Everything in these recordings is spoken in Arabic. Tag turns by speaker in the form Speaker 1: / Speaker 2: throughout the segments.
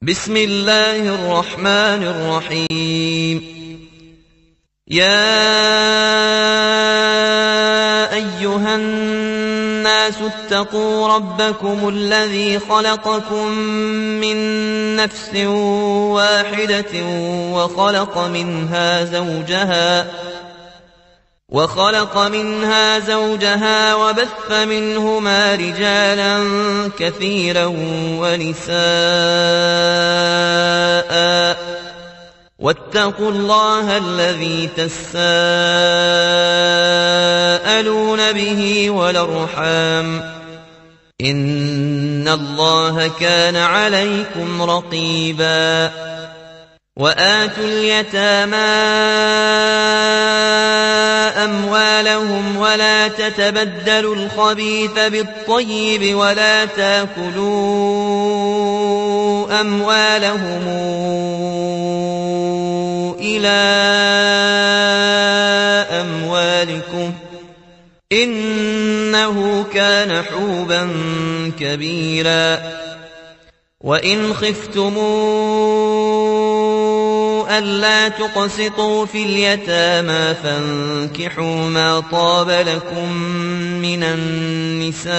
Speaker 1: بسم الله الرحمن الرحيم. يا أيها الناس اتقوا ربكم الذي خلقكم من نفس واحدة وخلق منها زوجها وبث منهما رجالا كثيرا ونساء، واتقوا الله الذي تساءلون به والأرحام، إن الله كان عليكم رقيبا. وآتوا اليتامى أموالهم ولا تتبدلوا الخبيث بالطيب ولا تاكلوا أموالهم إلى أموالكم، إنه كان حوبا كبيرا. وإن خفتموا ألا تقسطوا في اليتامى فانكحوا ما طاب لكم من النساء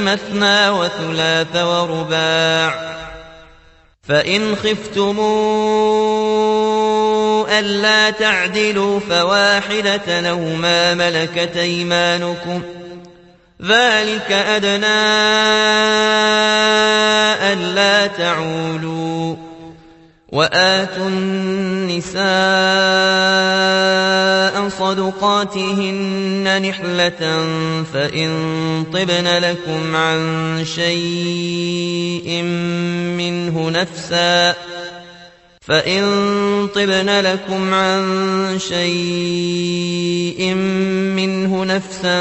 Speaker 1: مثنى وثلاث ورباع، فإن خفتموا ألا تعدلوا فواحدة أو ما ملكت أيمانكم، ذلك أدنى ألا تعولوا. وآتوا النساء صدقاتهن نحلة، فإن طبن لكم عن شيء منه نفسا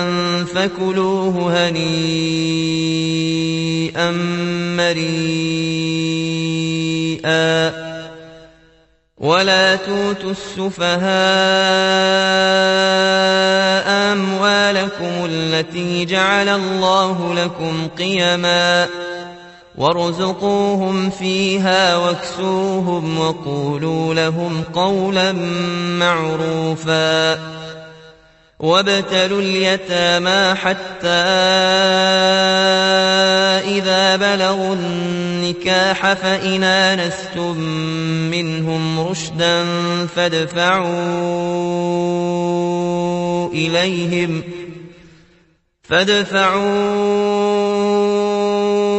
Speaker 1: فكلوه هنيئا مريئا. ولا توتوا السفهاء أموالكم التي جعل الله لكم قيما، وارزقوهم فيها واكسوهم وقولوا لهم قولا معروفا. وابتلوا اليتامى حتى إذا بلغوا النكاح فإن آنستم منهم رشدا فادفعوا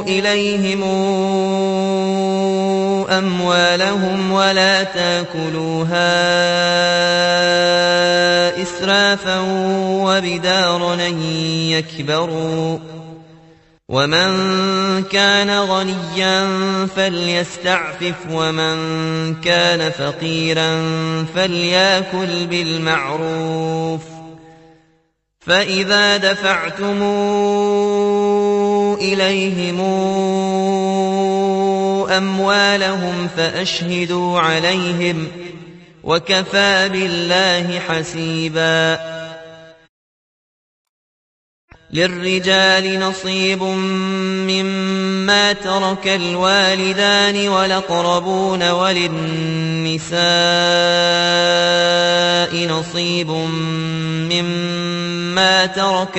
Speaker 1: إليهم أموالهم ولا تاكلوها إسرافا وبدارا أن يكبروا. ومن كان غنيا فليستعفف، ومن كان فقيرا فليأكل بالمعروف. فإذا دفعتم إليهم أموالهم فأشهدوا عليهم، وكفى بالله حسيبا. للرجال نصيب مما ترك الوالدان والأقربون، وللنساء نصيب مما ترك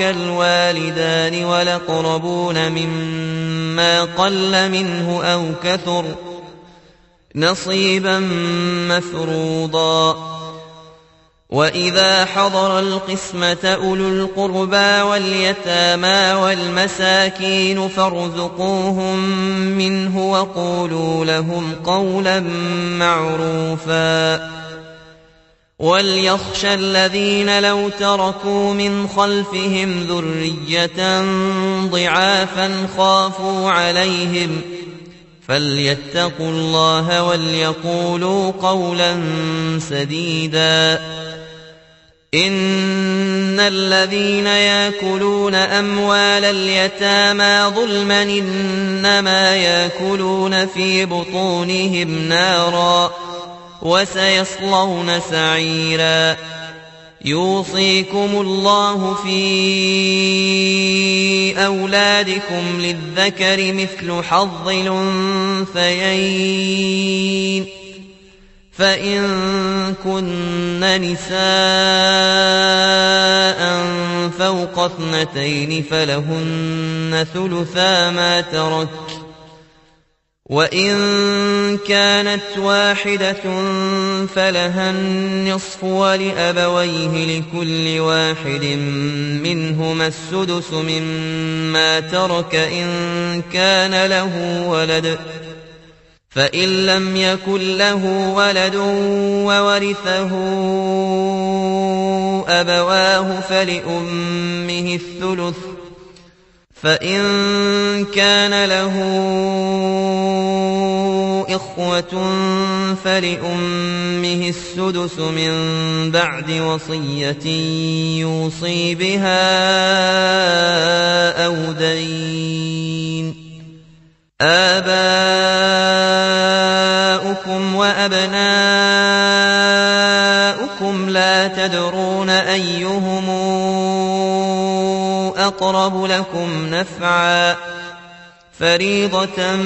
Speaker 1: الوالدان والأقربون، مما قل منه أو كثر، نصيبا مفروضا. وإذا حضر القسمة أولو القربى واليتامى والمساكين فارزقوهم منه وقولوا لهم قولا معروفا. وليخشى الذين لو تركوا من خلفهم ذرية ضعافا خافوا عليهم فليتقوا الله وليقولوا قولا سديدا. إن الذين يأكلون أموال اليتامى ظلما إنما يأكلون في بطونهم نارا وسيصلون سعيرا يوصيكم الله في أولادكم للذكر مثل حظ الأنثيين فإن كن نساء فوق 2 فلهن ثلثا ما ترك وإن كانت واحدة فلها النصف ولأبويه لكل واحد منهما السدس مما ترك إن كان له ولد فإن لم يكن له ولد وورثه أبواه فلأمه الثلث فإن كان له إخوة فلأمه السدس من بعد وصية يوصي بها أو دين آباؤكم وأبناؤكم لا تدرون أيهم أقرب لكم نفعا فريضة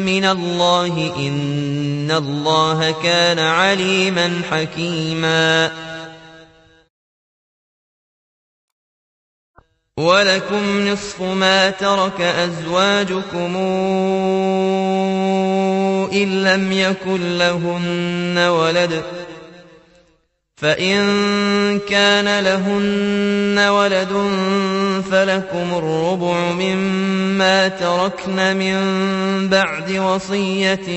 Speaker 1: من الله إن الله كان عليما حكيما ولكم نصف ما ترك أزواجكم إن لم يكن لهن ولد فإن كان لهن ولد فلكم الربع مما تركن من بعد وصية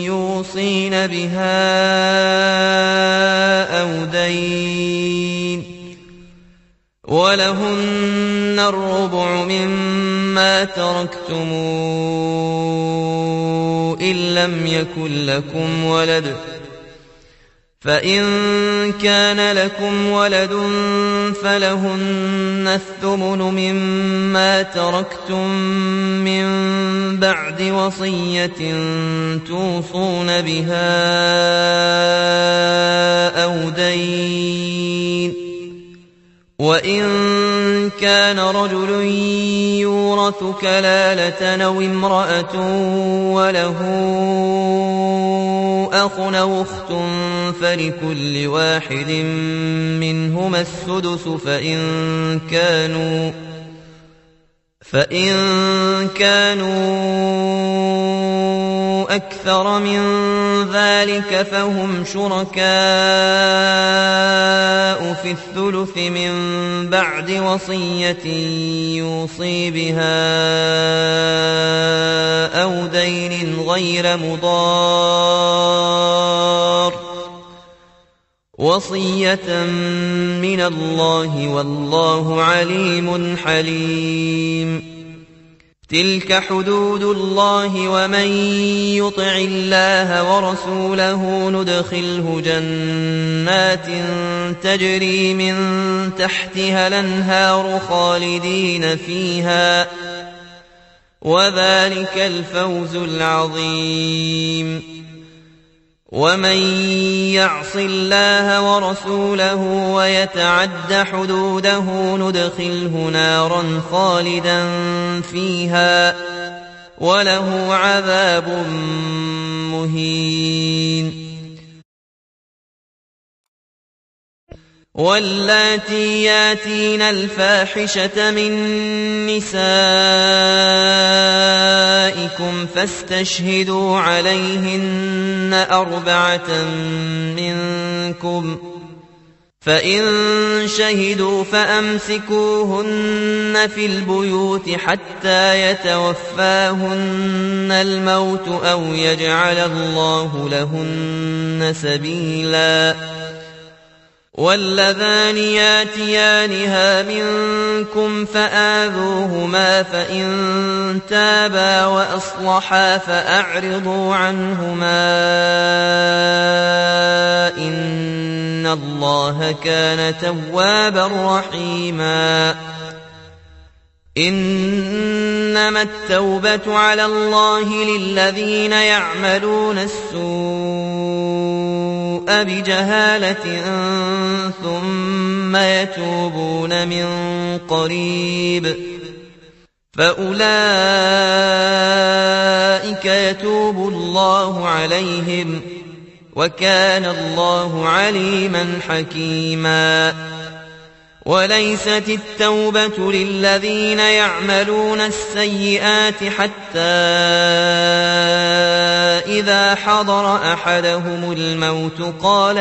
Speaker 1: يوصين بها أو دين ولهن الربع مما تركتم إن لم يكن لكم ولد فإن كان لكم ولد فلهن الثمن مما تركتم من بعد وصية توصون بها أو دين وإن كان رجل يورث كلالة أو امرأة وله أخ أو أخت فلكل واحد منهما السدس فإن كانوا أكثر من ذلك فهم شركاء في الثلث من بعد وصية يوصي بها أو دين غير مضار وصية من الله والله عليم حليم تلك حدود الله ومن يطع الله ورسوله ندخله جنات تجري من تحتها الأنهار خالدين فيها وذلك الفوز العظيم ومن يعص الله ورسوله ويتعد حدوده ندخله نارا خالدا فيها وله عذاب مهين واللاتي ياتين الفاحشة من نسائكم فاستشهدوا عليهن 4 منكم فإن شهدوا فأمسكوهن في البيوت حتى يتوفاهن الموت أو يجعل الله لهن سبيلا واللذان ياتيانها منكم فآذوهما فإن تابا وأصلحا فأعرضوا عنهما إن الله كان توابا رحيما إنما التوبة على الله للذين يعملون السوء بجهالة ثم يتوبون من قريب فأولئك يتوب الله عليهم وكان الله عليما حكيما. وليست التوبة للذين يعملون السيئات حتى إذا حضر أحدهم الموت قال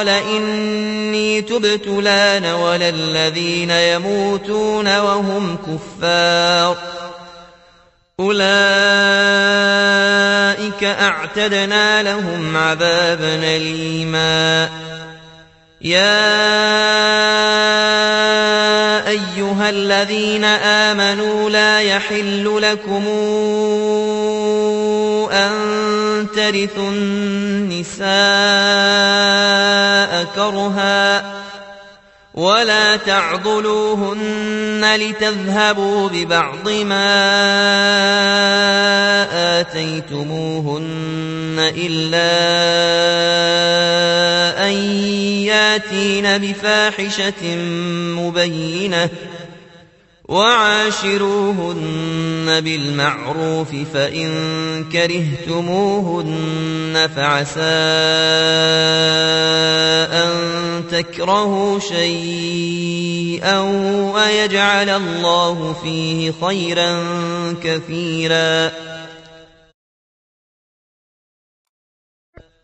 Speaker 1: إني تبت الآن ولا الذين يموتون وهم كفار أولئك أعتدنا لهم عذابا أليما. يا أيها الذين آمنوا لا يحل لكم أن ترثوا النساء كرها ولا تعضلوهن لتذهبوا ببعض ما آتيتموهن إلا أن ياتين بفاحشة مبينة وعاشروهن بالمعروف فإن كرهتموهن فعسى أن تكرهوا شيئا ويجعل الله فيه خيرا كثيرا.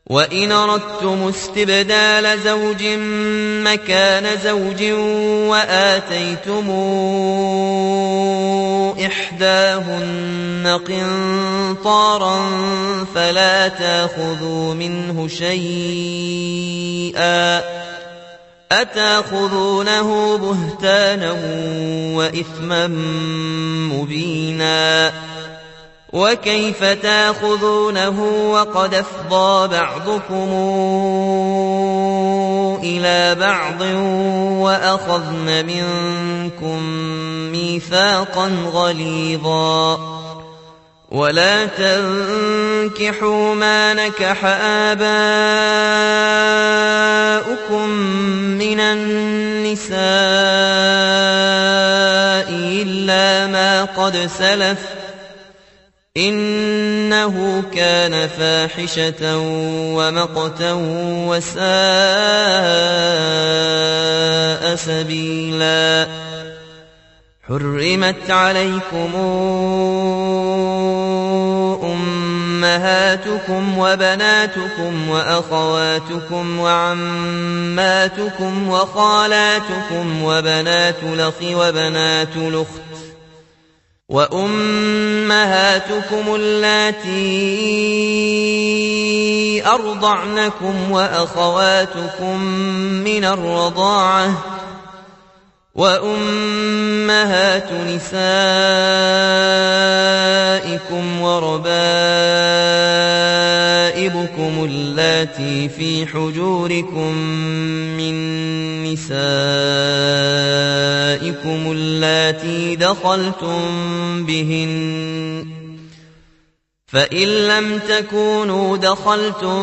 Speaker 1: وإن أردتم استبدال زوج مكان زوج وآتيتم إحداهن قنطارا فلا تأخذوا منه شيئا أتأخذونه بهتانا وإثما مبينا. وكيف تأخذونه وقد أفضى بعضكم إلى بعض وأخذن منكم ميثاقا غليظا. ولا تنكحوا ما نكح آباؤكم من النساء إلا ما قد سلف إنه كان فاحشة ومقتا وساء سبيلا. حرمت عليكم أمهاتكم وبناتكم وأخواتكم وعماتكم وخالاتكم وبنات الأخ وبنات الأخت وأمهاتكم اللاتي أرضعنكم وأخواتكم من الرضاعة وأمهات نسائكم وربائبكم اللاتي في حجوركم من نسائكم اللاتي دخلتم بهن فإن لم تكونوا دخلتم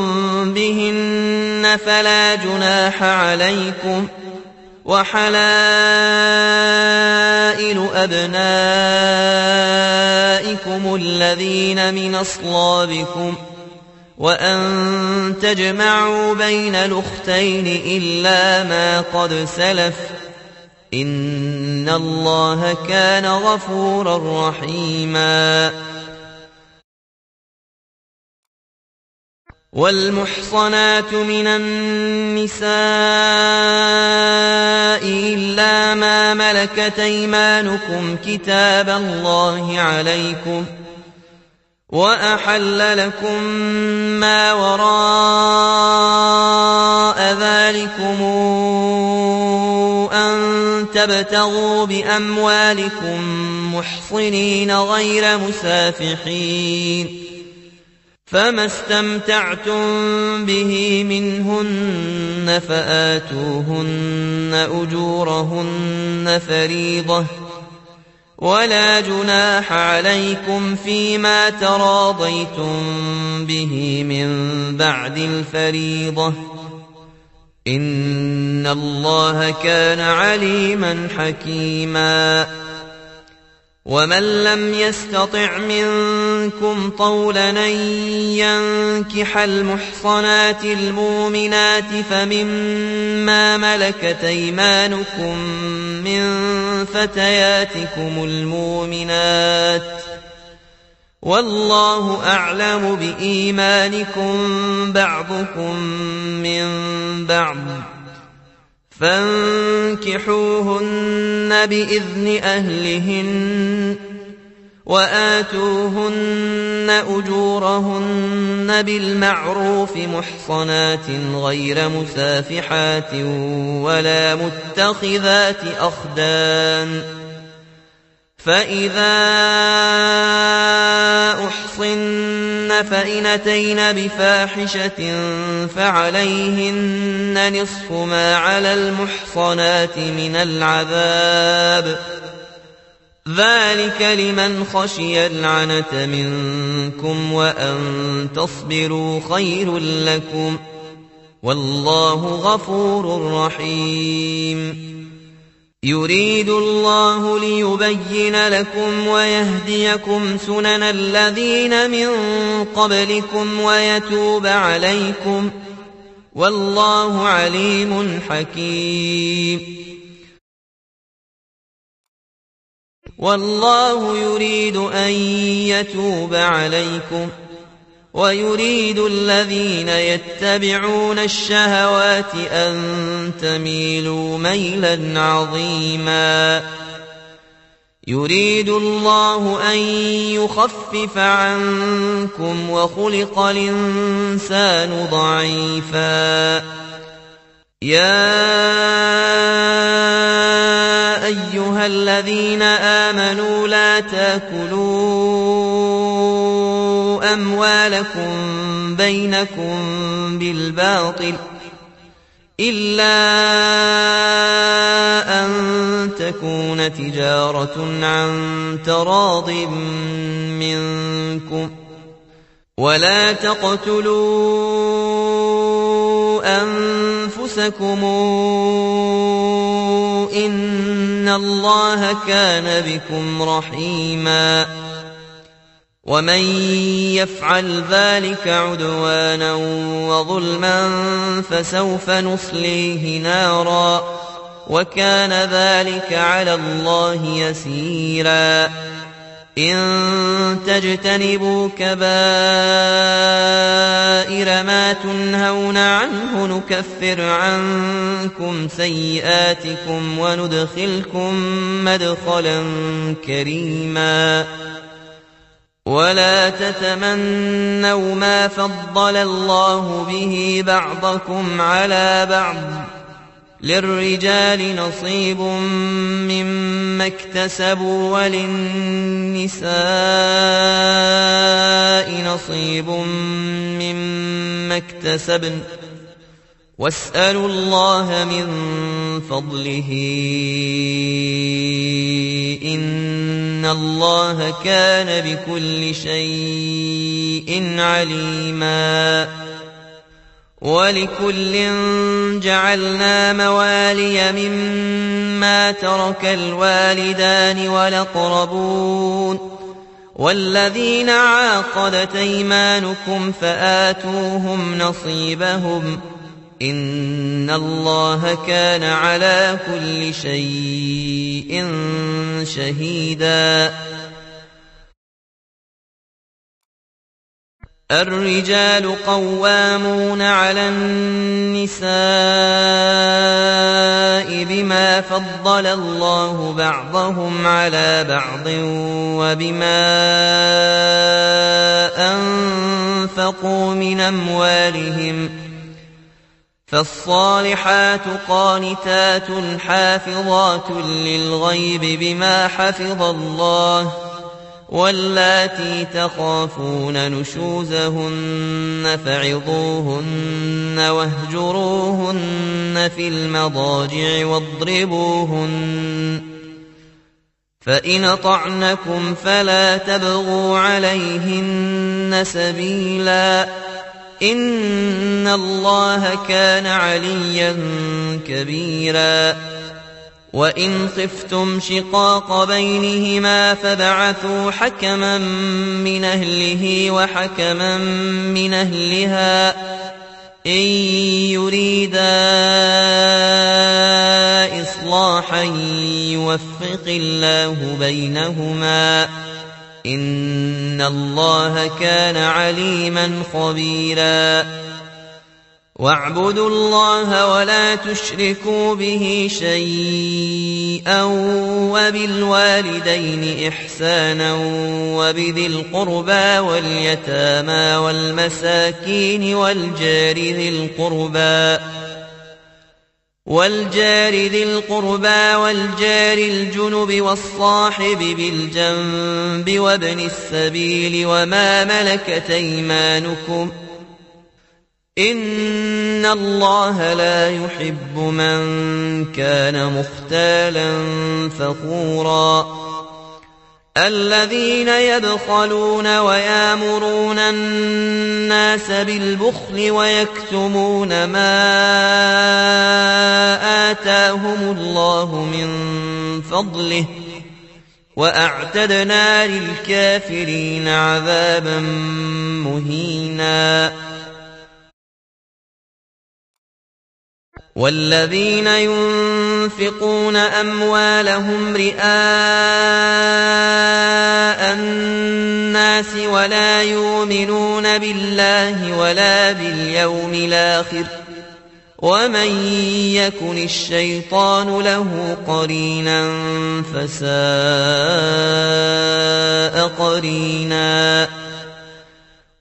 Speaker 1: بهن فلا جناح عليكم وحلائل أبنائكم الذين من أصلابكم وأن تجمعوا بين الأختين إلا ما قد سلف إن الله كان غفورا رحيما. والمحصنات من النساء إلا ما ملكت أيمانكم كتاب الله عليكم وأحل لكم ما وراء ذلكم أن تبتغوا بأموالكم محصنين غير مسافحين فما استمتعتم به منهن فآتوهن أجورهن فريضة ولا جناح عليكم فيما تراضيتم به من بعد الفريضة إن الله كان عليما حكيما ومن لم يستطع منكم طولا أن ينكح المحصنات المؤمنات فمما ملكت أيمانكم من فتياتكم المؤمنات والله أعلم بإيمانكم بعضكم من بعض فانكحوهن بإذن أهلهن وآتوهن أجورهن بالمعروف محصنات غير مسافحات ولا متخذات أخدان فإذا أحصن فإن أتين بفاحشة فعليهن نصف ما على المحصنات من العذاب ذلك لمن خشي العنة منكم وأن تصبروا خير لكم والله غفور رحيم يريد الله ليبين لكم ويهديكم سنن الذين من قبلكم ويتوب عليكم والله عليم حكيم والله يريد أن يتوب عليكم ويريد الذين يتبعون الشهوات أن تميلوا ميلا عظيما يريد الله أن يخفف عنكم وخلق الإنسان ضعيفا يا أيها الذين آمنوا لا تأكلوا أموالكم بينكم بالباطل إلا أن تكون تجارة عن تراض منكم ولا تقتلوا أنفسكم إن الله كان بكم رحيما ومن يفعل ذلك عدوانا وظلما فسوف نصليه نارا وكان ذلك على الله يسيرا إن تجتنبوا كبائر ما تنهون عنه نكفر عنكم سيئاتكم وندخلكم مدخلا كريما ولا تتمنوا ما فضل الله به بعضكم على بعض للرجال نصيب مما اكتسبوا وللنساء نصيب مما اكتسبن واسألوا الله من فضله إن الله كان بكل شيء عليما ولكل جعلنا موالي مما ترك الوالدان والأقربون والذين عاقدت أيمانكم فآتوهم نصيبهم إن الله كان على كل شيء شهيدا الرجال قوامون على النساء بما فضل الله بعضهم على بعض وبما أنفقوا من أموالهم فالصالحات قانتات حافظات للغيب بما حفظ الله واللاتي تخافون نشوزهن فعظوهن واهجروهن في المضاجع واضربوهن، فإن أطعنكم فلا تبغوا عليهن سبيلا، إن الله كان عليا كبيرا. وإن خفتم شقاق بينهما فابعثوا حكما من أهله وحكما من أهلها إن يريدا إصلاحا يوفق الله بينهما، إن الله كان عليما خبيرا. واعبدوا الله ولا تشركوا به شيئا وبالوالدين إحسانا وبذي القربى واليتامى والمساكين والجار ذي القربى والجار الجنب والصاحب بالجنب وابن السبيل وما ملكت أيمانكم، إن الله لا يحب من كان مختالا فخورا. الذين يبخلون ويامرون الناس بالبخل ويكتمون ما آتاهم الله من فضله، وأعتدنا للكافرين عذابا مهينا. والذين ينفقون أموالهم رئاء الناس ولا يؤمنون بالله ولا باليوم الآخر، ومن يكن الشيطان له قرينا فساء قرينا.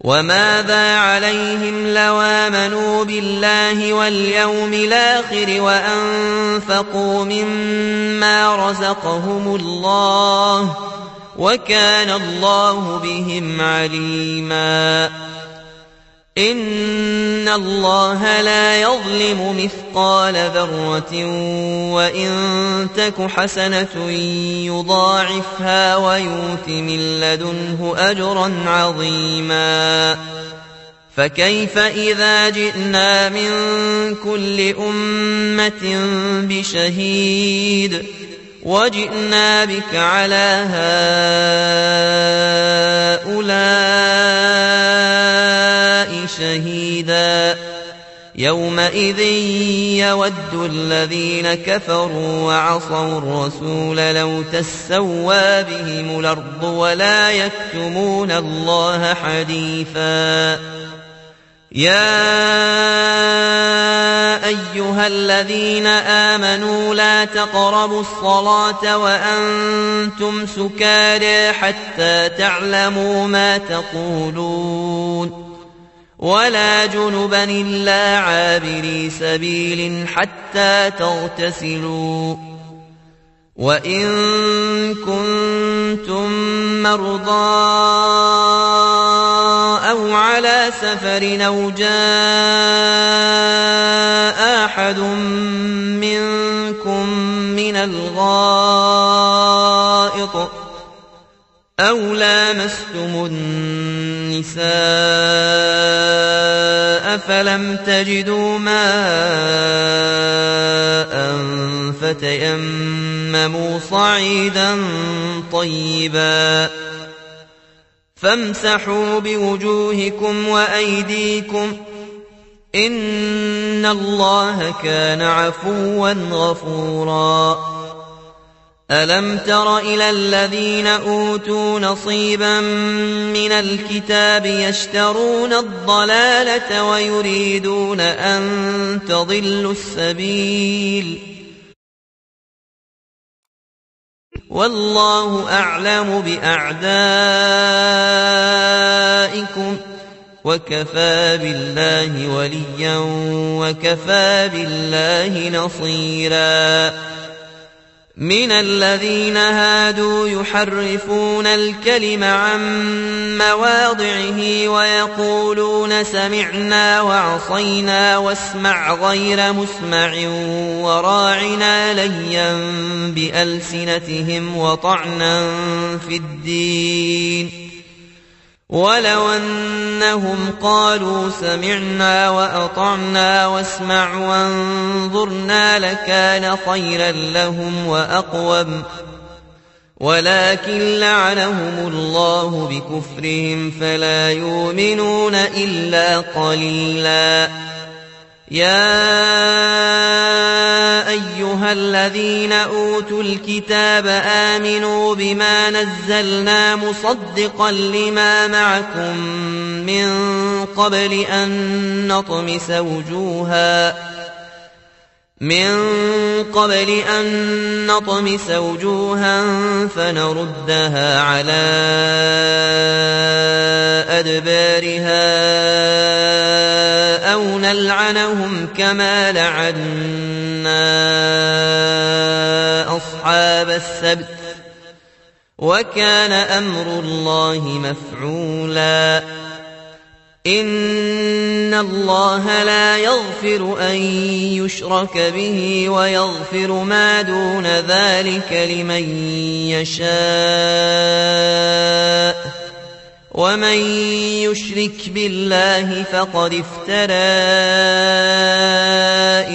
Speaker 1: وماذا عليهم لو آمنوا بالله واليوم الآخر وأنفقوا مما رزقهم الله، وكان الله بهم عليما. إن الله لا يظلم مثقال ذرة وإن تك حسنة يضاعفها ويؤت من لدنه أجرا عظيما. فكيف إذا جئنا من كل أمة بشهيد وجئنا بك على هؤلاء شهيدا، يومئذ يود الذين كفروا وعصوا الرسول لو تسوى بهم الأرض ولا يكتمون الله حديثا. يا أيها الذين آمنوا لا تقربوا الصلاة وأنتم سكارى حتى تعلموا ما تقولون، ولا جنبا إلا عابري سبيل حتى تغتسلوا، وإن كنتم مرضى أو على سفر أو جاء أحد منكم من الغائط أو لامستم النساء فلم تجدوا ماء فتيمموا صعيدا طيبا فامسحوا بوجوهكم وأيديكم، إن الله كان عفوا غفورا. ألم تر إلى الذين أوتوا نصيبا من الكتاب يشترون الضلالة ويريدون أن تضلوا السبيل، والله أعلم بأعدائكم وكفى بالله وليا وكفى بالله نصيرا. من الذين هادوا يحرفون الكلم عن مواضعه ويقولون سمعنا وعصينا واسمع غير مسمع وراعنا ليا بألسنتهم وطعنا في الدين ولو أنهم قالوا سمعنا وأطعنا واسمع وانظرنا لكان خيرا لهم وأقوم ولكن لعنهم الله بكفرهم فلا يؤمنون إلا قليلا يا أيها الذين أوتوا الكتاب آمنوا بما نزلنا مصدقا لما معكم من قبل أن نطمس وجوها فنردها على أدبارها أو نلعنهم كما لعنا أصحاب السبت وكان أمر الله مفعولا إن الله لا يغفر أن يشرك به ويغفر ما دون ذلك لمن يشاء ومن يشرك بالله فقد افترى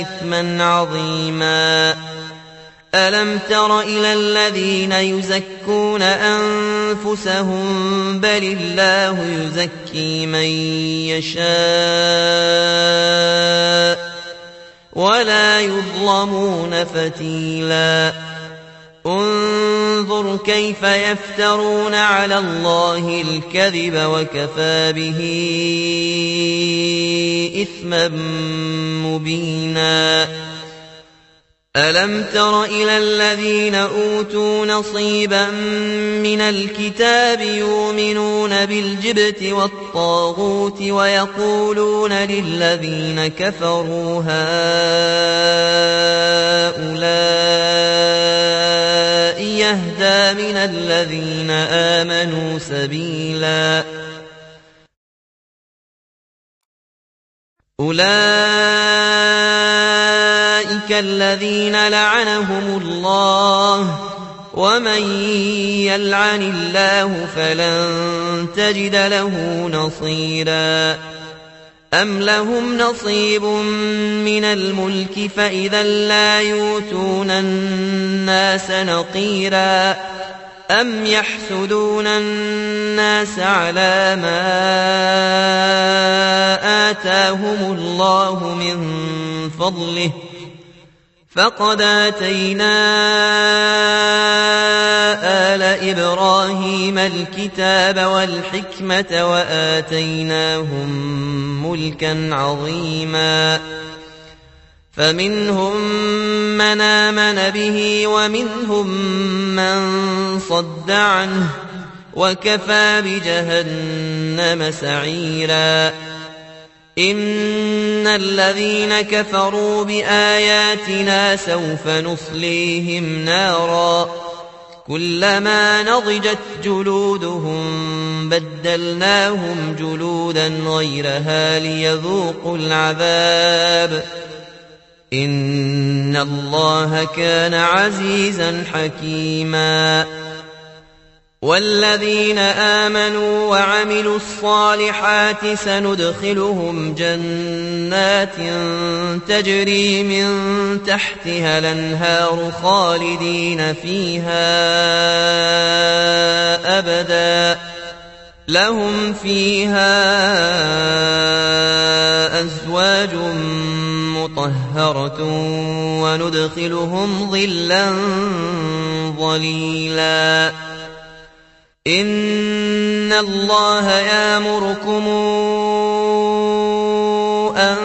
Speaker 1: إثما عظيما ألم تر إلى الذين يزكون أنفسهم بل الله يزكي من يشاء ولا يظلمون فتيلا انظر كيف يفترون على الله الكذب وكفى به إثما مبينا ألم تر إلى الذين أوتوا نصيبا من الكتاب يؤمنون بالجبت والطاغوت ويقولون للذين كفروا هؤلاء يهدى من الذين آمنوا سبيلا أولئك الذين لعنهم الله ومن يلعن الله فلن تجد له نصيرا أم لهم نصيب من الملك فإذا لا يؤتون الناس نقيرا أم يحسدون الناس على ما آتاهم الله من فضله فقد آتينا آل إبراهيم الكتاب والحكمة وآتيناهم ملكا عظيما فمنهم من آمن به ومنهم من صد عنه وكفى بجهنم سعيرا إن الذين كفروا بآياتنا سوف نصليهم نارا كلما نضجت جلودهم بدلناهم جلودا غيرها ليذوقوا العذاب إن الله كان عزيزا حكيما والذين آمنوا وعملوا الصالحات سندخلهم جنات تجري من تحتها الأنهار خالدين فيها أبدا لهم فيها أزواج مطهرة وندخلهم ظلا ظليلا إن الله يأمركم أن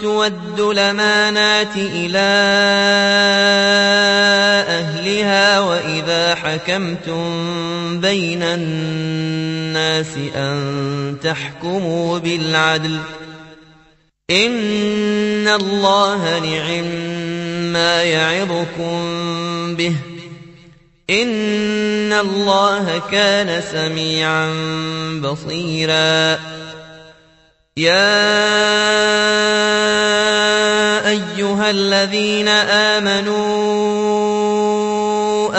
Speaker 1: تودوا الأمانات إلى أهلها وإذا حكمتم بين الناس أن تحكموا بالعدل إن الله نعم ما يعظكم به إن الله كان سميعا بصيرا يا أيها الذين آمنوا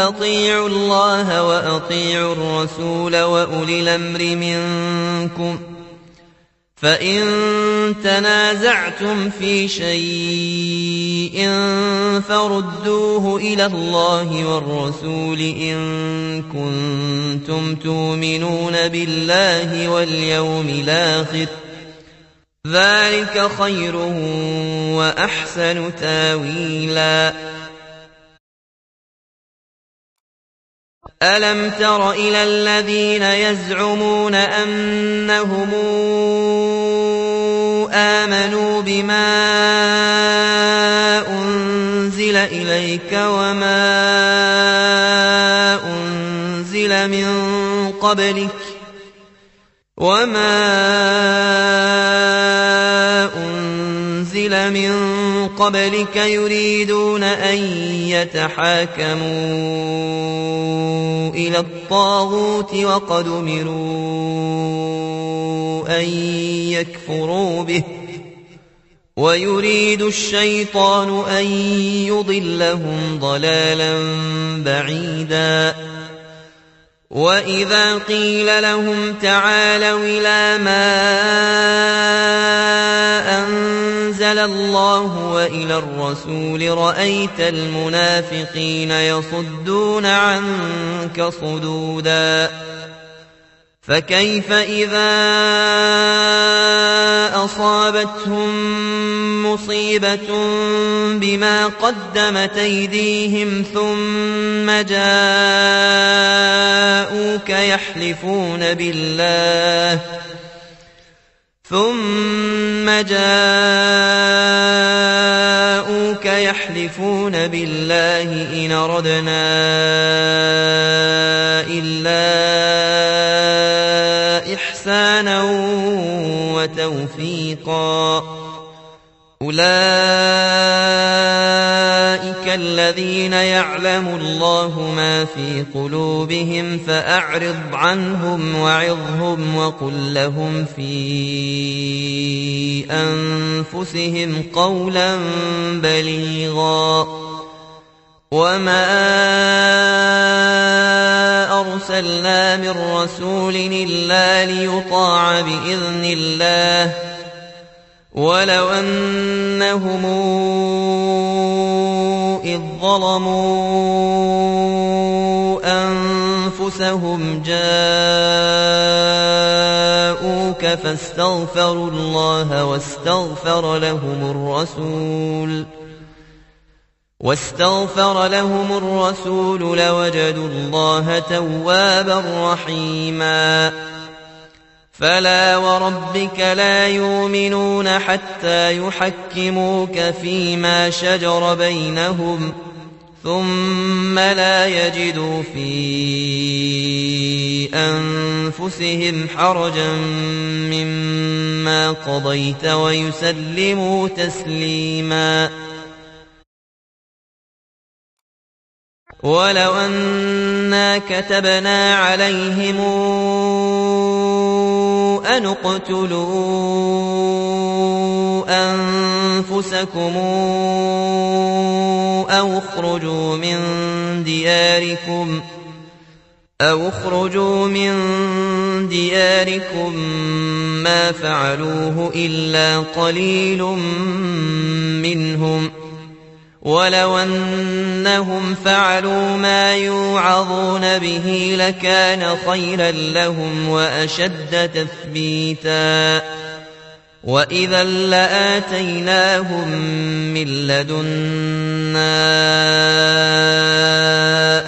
Speaker 1: أطيعوا الله وأطيعوا الرسول وأولي الأمر منكم فإن تنازعتم في شيء فردوه إلى الله والرسول إن كنتم تؤمنون بالله واليوم الآخر ذلك خير وأحسن تاويلا ألم تر إلى الذين يزعمون أنهم آمنوا بما أنزل إليك وما أنزل من قبلك يريدون أن يتحاكموا إلى الطاغوت وقد أمروا أن يكفروا به ويريد الشيطان أن يضلهم ضلالا بعيدا وإذا قيل لهم تعالوا إلى ما أنزل الله وإلى الرسول رأيت المنافقين يصدون عنك صدودا فكيف إذا أصابتهم مصيبة بما قدمت أيديهم ثم جاءوك يحلفون بالله إن أردنا إلا إحسانا وتوفيقا أولئك الذين يعلم الله ما في قلوبهم فأعرض عنهم وعظهم وقل لهم في أنفسهم قولا بليغا وما أرسلنا من رسول إلا ليطاع بإذن الله ولو أنهم إذ ظلموا أنفسهم جاءوك فاستغفروا الله واستغفر لهم الرسول لوجدوا الله توابا رحيما فلا وربك لا يؤمنون حتى يحكموك فيما شجر بينهم ثم لا يجدوا في أنفسهم حرجا مما قضيت ويسلموا تسليما ولو أنا كتبنا عليهم أن اقتلوا أنفسكم أو اخرجوا من دياركم ما فعلوه إلا قليل منهم ولو أنهم فعلوا ما يوعظون به لكان خيرا لهم وأشد تثبيتا وإذا لآتيناهم من لدنا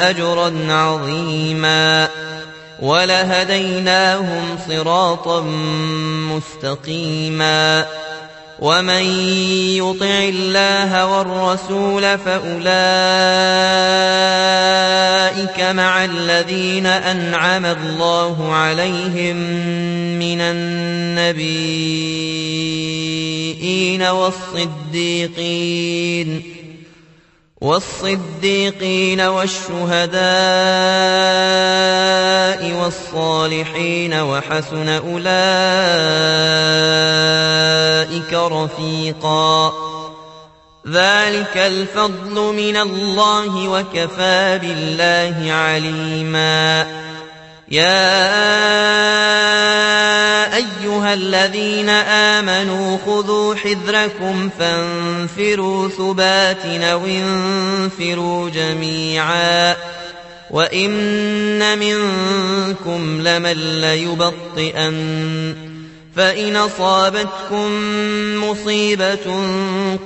Speaker 1: أجرا عظيما ولهديناهم صراطا مستقيما ومن يطع الله والرسول فأولئك مع الذين أنعم الله عليهم من النبيين والصديقين والصديقين والشهداء والصالحين وحسن أولئك رفيقا ذلك الفضل من الله وكفى بالله عليما يا أيها الذين آمنوا خذوا حذركم فانفروا ثبات أو انفروا جميعا وإن منكم لمن ليبطئن فإن أصابتكم مصيبة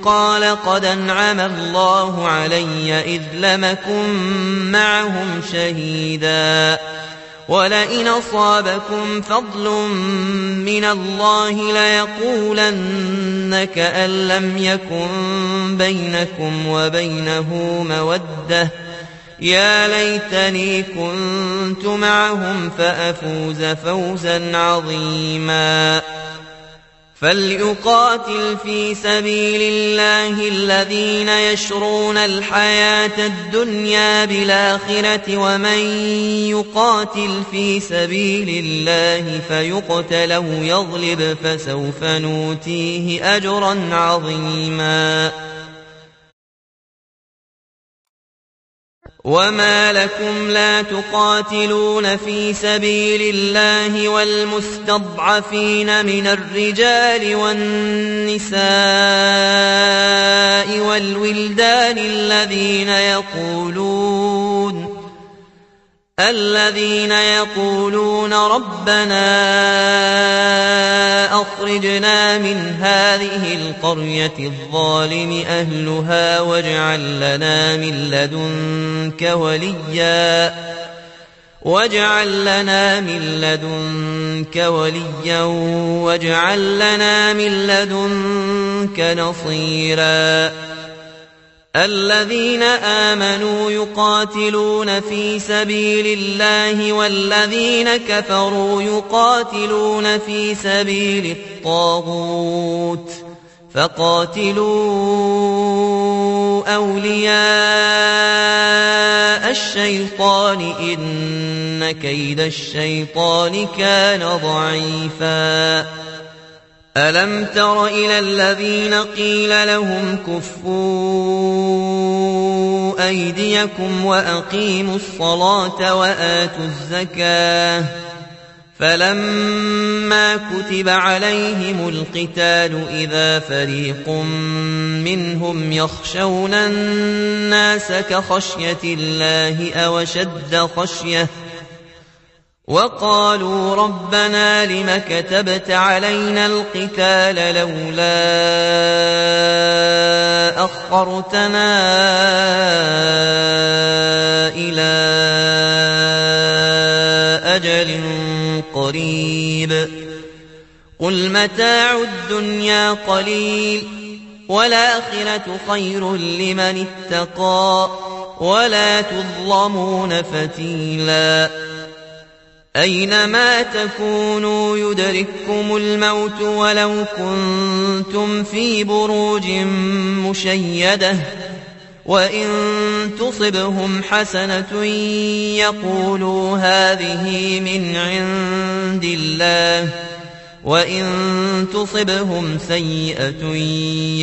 Speaker 1: قال قد أنعم الله علي إذ لم أكن معهم شهيدا ولئن أصابكم فضل من الله ليقولن كأن لم يكن بينكم وبينه مودة يا ليتني كنت معهم فأفوز فوزا عظيما فليقاتل في سبيل الله الذين يشرون الحياة الدنيا بالآخرة ومن يقاتل في سبيل الله فيقتل أو يغلب فسوف نؤتيه أجرا عظيما وما لكم لا تقاتلون في سبيل الله والمستضعفين من الرجال والنساء والولدان الذين يقولون ربنا أخرجنا من هذه القرية الظالم أهلها واجعل لنا من لدنك وليا واجعل لنا من لدنك نصيرا الذين آمنوا يقاتلون في سبيل الله والذين كفروا يقاتلون في سبيل الطاغوت فقاتلوا أولياء الشيطان إن كيد الشيطان كان ضعيفا ألم تر إلى الذين قيل لهم كفوا أيديكم وأقيموا الصلاة وآتوا الزكاة فلما كتب عليهم القتال إذا فريق منهم يخشون الناس كخشية الله أو أشد خشية وقالوا ربنا لم كتبت علينا القتال لولا أخرتنا إلى أجل قريب قل متاع الدنيا قليل والآخرة خير لمن اتقى ولا تظلمون فتيلا أينما تكونوا يدرككم الموت ولو كنتم في بروج مشيدة وإن تصبهم حسنة يقولوا هذه من عند الله وإن تصبهم سيئة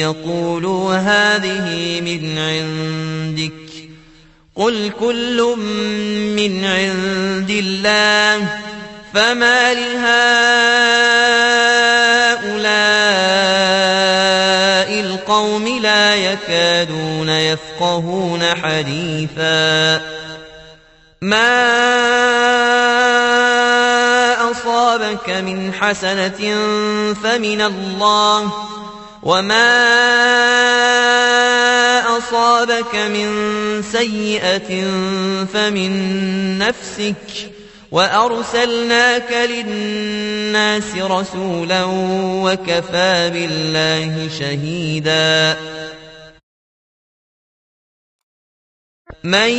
Speaker 1: يقولوا هذه من عندك قل كل من عند الله فما لهؤلاء القوم لا يكادون يفقهون حديثا ما أصابك من حسنة فمن الله وما أصابك من سيئة فمن نفسك وأرسلناك للناس رسولا وكفى بالله شهيدا من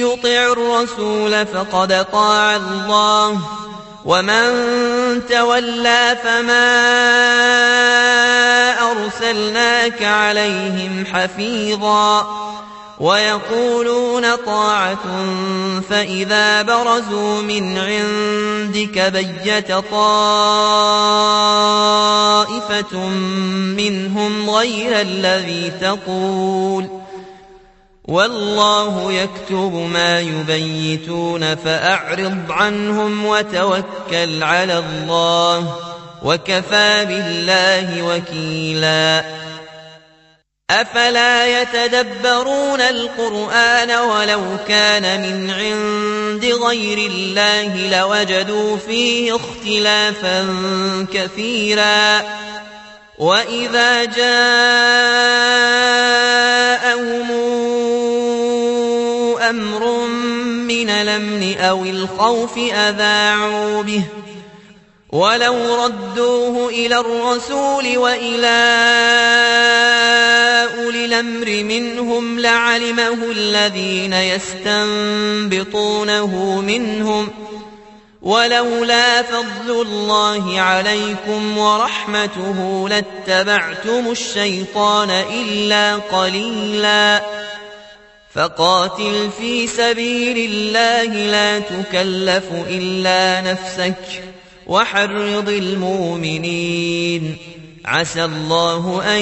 Speaker 1: يطع الرسول فقد طاع الله ومن تولى فما أرسلناك عليهم حفيظا ويقولون طاعة فإذا برزوا من عندك بيت طائفة منهم غير الذي تقول والله يكتب ما يبيتون فأعرض عنهم وتوكل على الله وكفى بالله وكيلا أفلا يتدبرون القرآن ولو كان من عند غير الله لوجدوا فيه اختلافا كثيرا وإذا جاءهم أمر من الأمن أو الخوف أذاعوا به ولو ردوه إلى الرسول وإلى أولي الأمر منهم لعلمه الذين يستنبطونه منهم ولولا فضل الله عليكم ورحمته لاتبعتم الشيطان إلا قليلا فقاتل في سبيل الله لا تكلف إلا نفسك وحرض المؤمنين عسى الله أن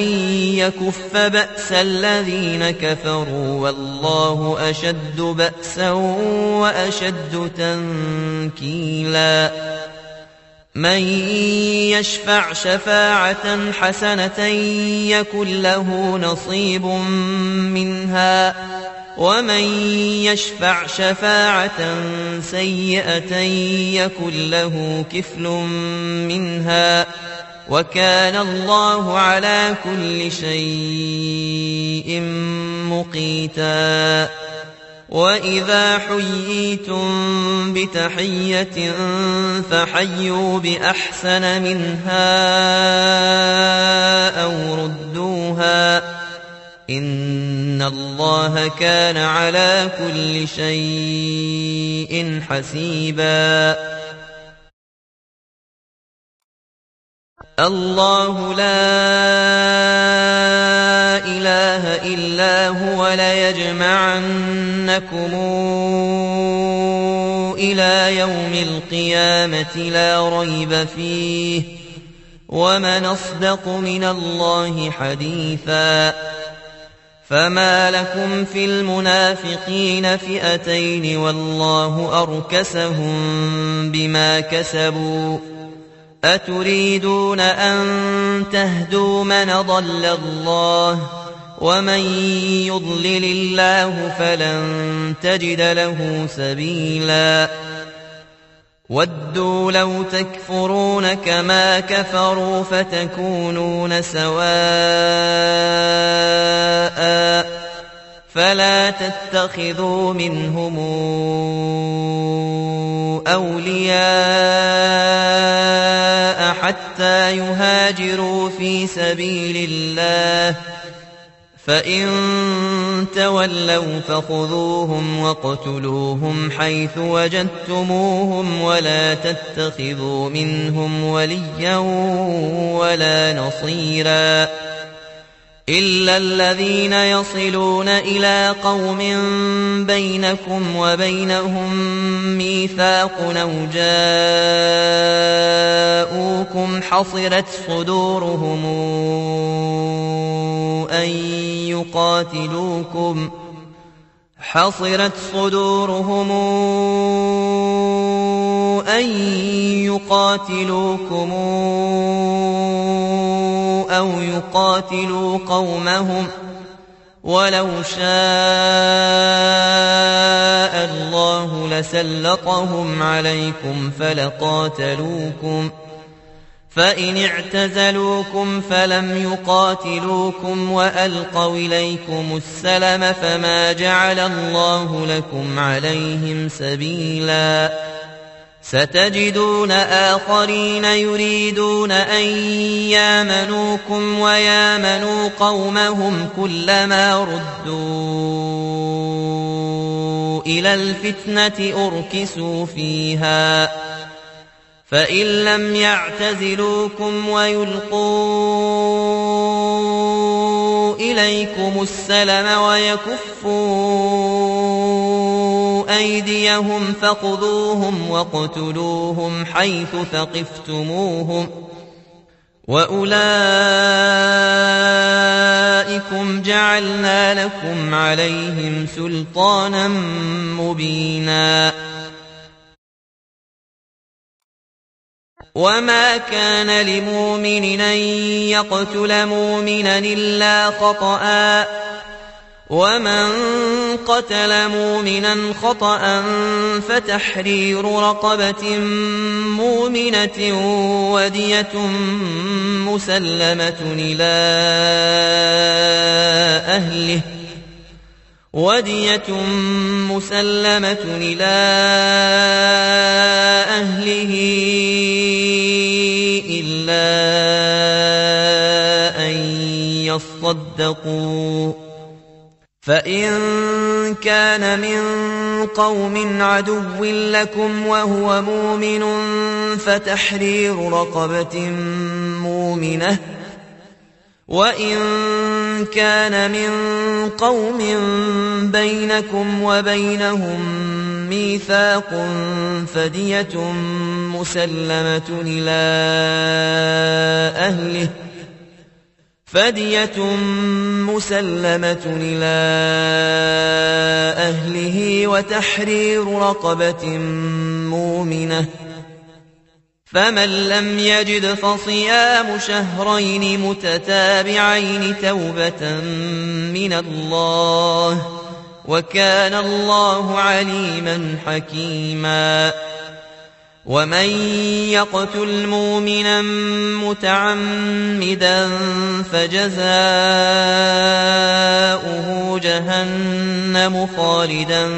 Speaker 1: يكف بأس الذين كفروا والله أشد بأسا وأشد تنكيلا من يشفع شفاعة حسنة يكن له نصيب منها ومن يشفع شفاعة سيئة يكن له كفل منها وكان الله على كل شيء مقيتا وإذا حييتم بتحية فحيوا بأحسن منها أو ردوها إن الله كان على كل شيء حسيبا الله لا إله إلا هو ليجمعنكم إلى يوم القيامة لا ريب فيه ومن أصدق من الله حديثا فما لكم في المنافقين فئتين والله أركسهم بما كسبوا أتريدون أن تهدوا من ضل الله ومن يضلل الله فلن تجد له سبيلا ودوا لو تكفرون كما كفروا فتكونون سواء فلا تتخذوا منهم أولياء حتى يهاجروا في سبيل الله فإن تولوا فخذوهم واقتلوهم حيث وجدتموهم ولا تتخذوا منهم وليا ولا نصيرا إلا الذين يصلون إلى قوم بينكم وبينهم ميثاق أو جاءوكم حصرت صدورهم أن يقاتلوكم أو يقاتلوا قومهم ولو شاء الله لسلطهم عليكم فلقاتلوكم فإن اعتزلوكم فلم يقاتلوكم وألقوا إليكم السلم فما جعل الله لكم عليهم سبيلا ستجدون آخرين يريدون أن يامنوكم ويامنوا قومهم كلما ردوا إلى الفتنة أركسوا فيها فإن لم يعتزلوكم ويلقوا إليكم السلم ويكفوا أيديهم فخذوهم واقتلوهم حيث ثقفتموهم وأولئكم جعلنا لكم عليهم سلطانا مبينا وما كان لمؤمن أن يقتل مؤمنا إلا خطأ ومن قتل مؤمنا خطأ فتحرير رقبة مؤمنة ودية مسلمة إلى أهله إلا أن يصدقوا فإن كان من قوم عدو لكم وهو مؤمن فتحرير رقبة مؤمنة وإن كان من قوم بينكم وبينهم ميثاق فدية مسلمة إلى أهله وتحرير رقبة مؤمنة فمن لم يجد فصيام شهرين متتابعين توبة من الله وكان الله عليما حكيما ومن يقتل مؤمنا متعمدا فجزاؤه جهنم خالدا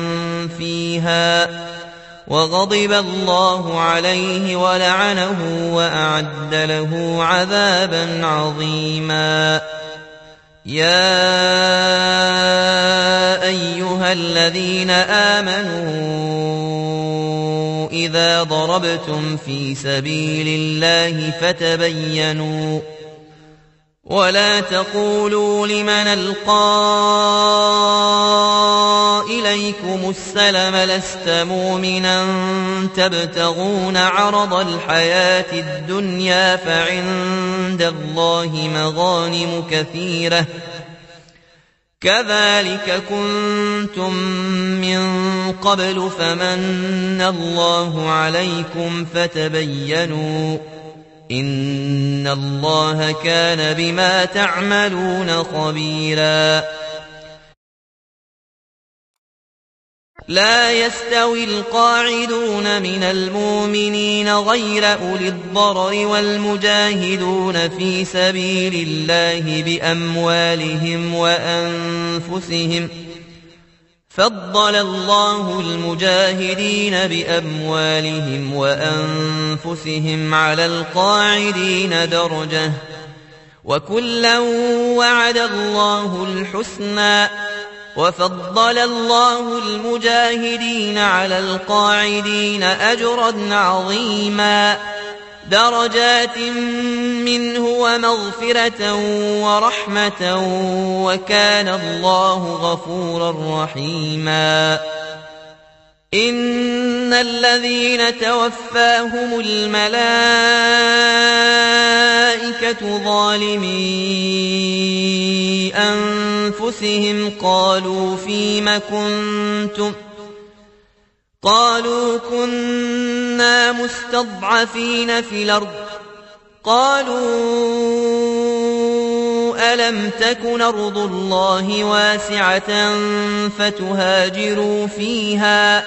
Speaker 1: فيها وغضب الله عليه ولعنه وأعد له عذابا عظيما يا أيها الذين آمنوا إذا ضربتم في سبيل الله فتبينوا ولا تقولوا لمن ألقى إليكم السلم لست مؤمنا تبتغون عرض الحياة الدنيا فعند الله مغانم كثيرة كذلك كنتم من قبل فمن الله عليكم فتبينوا إن الله كان بما تعملون خبيرا لا يستوي القاعدون من المؤمنين غير أولي الضرر والمجاهدون في سبيل الله بأموالهم وأنفسهم فضل الله المجاهدين بأموالهم وأنفسهم على القاعدين درجة وكلا وعد الله الحسنى وفضل الله المجاهدين على القاعدين أجرا عظيما درجات منه ومغفرة ورحمة وكان الله غفورا رحيما إن الذين توفاهم الملائكة ظالمي أنفسهم قالوا فيم كنتم قالوا كنا مستضعفين في الأرض قالوا ألم تكن أرض الله واسعة فتهاجروا فيها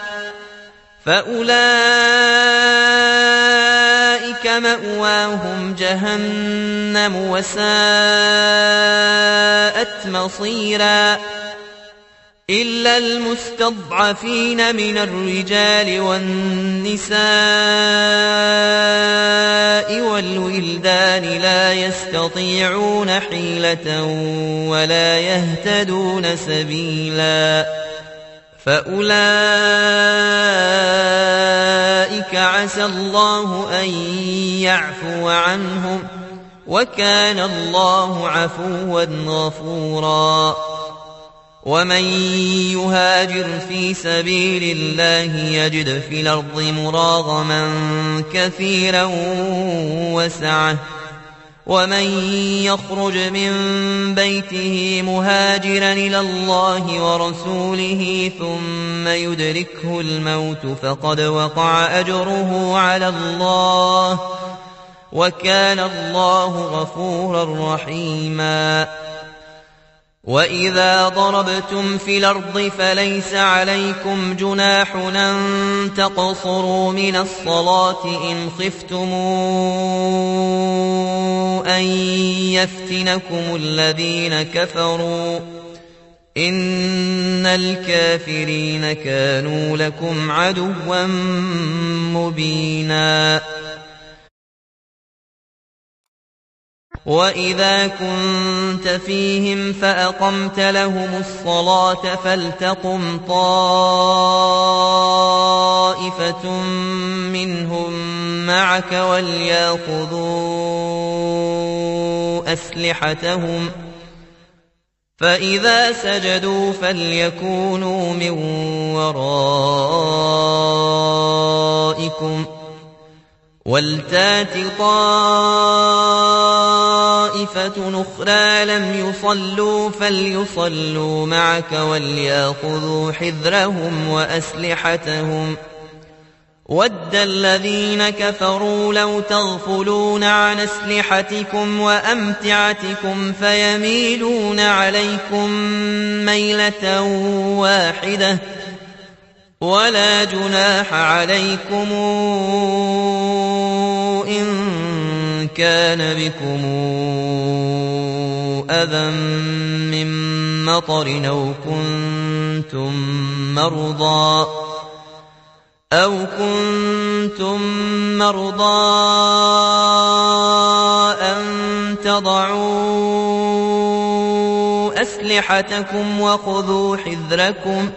Speaker 1: فأولئك مأواهم جهنم وساءت مصيرا إلا المستضعفين من الرجال والنساء والولدان لا يستطيعون حيلة ولا يهتدون سبيلا فأولئك عسى الله أن يعفو عنهم وكان الله عفوا غفورا. ومن يهاجر في سبيل الله يجد في الأرض مراغما كثيرا وسعة، ومن يخرج من بيته مهاجرا إلى الله ورسوله ثم يدركه الموت فقد وقع أجره على الله، وكان الله غفورا رحيما. وإذا ضربتم في الأرض فليس عليكم جناح أن تقصروا من الصلاة إن خفتم أن يفتنكم الذين كفروا، إن الكافرين كانوا لكم عدوا مبينا. وإذا كنت فيهم فأقمت لهم الصلاة فلتقم طائفة منهم معك وليأخذوا أسلحتهم، فإذا سجدوا فليكونوا من ورائكم، ولتات طائفة أخرى لم يصلوا فليصلوا معك وليأخذوا حذرهم وأسلحتهم. ود الذين كفروا لو تغفلون عن أسلحتكم وأمتعتكم فيميلون عليكم ميلة واحدة، ولا جناح عليكم إن كان بكم أذى من مطر أو كنتم مرضى أن تضعوا أسلحتكم وخذوا حذركم،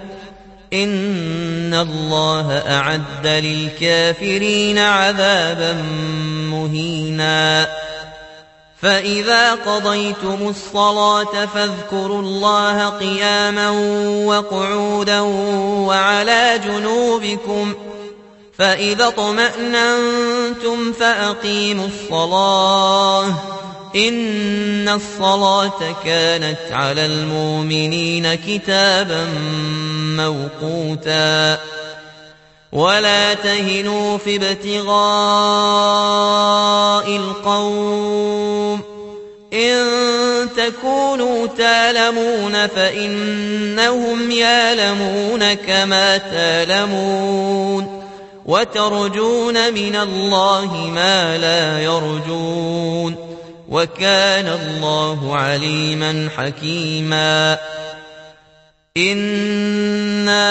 Speaker 1: إن الله أعد للكافرين عذابا مهينا. فإذا قضيتم الصلاة فاذكروا الله قياما وقعودا وعلى جنوبكم، فإذا اطمأننتم فأقيموا الصلاة، إن الصلاة كانت على المؤمنين كتابا موقوتا. ولا تهنوا في ابتغاء القوم، إن تكونوا تألمون فإنهم يألمون كما تألمون، وترجون من الله ما لا يرجون، وكان الله عليما حكيما. إنا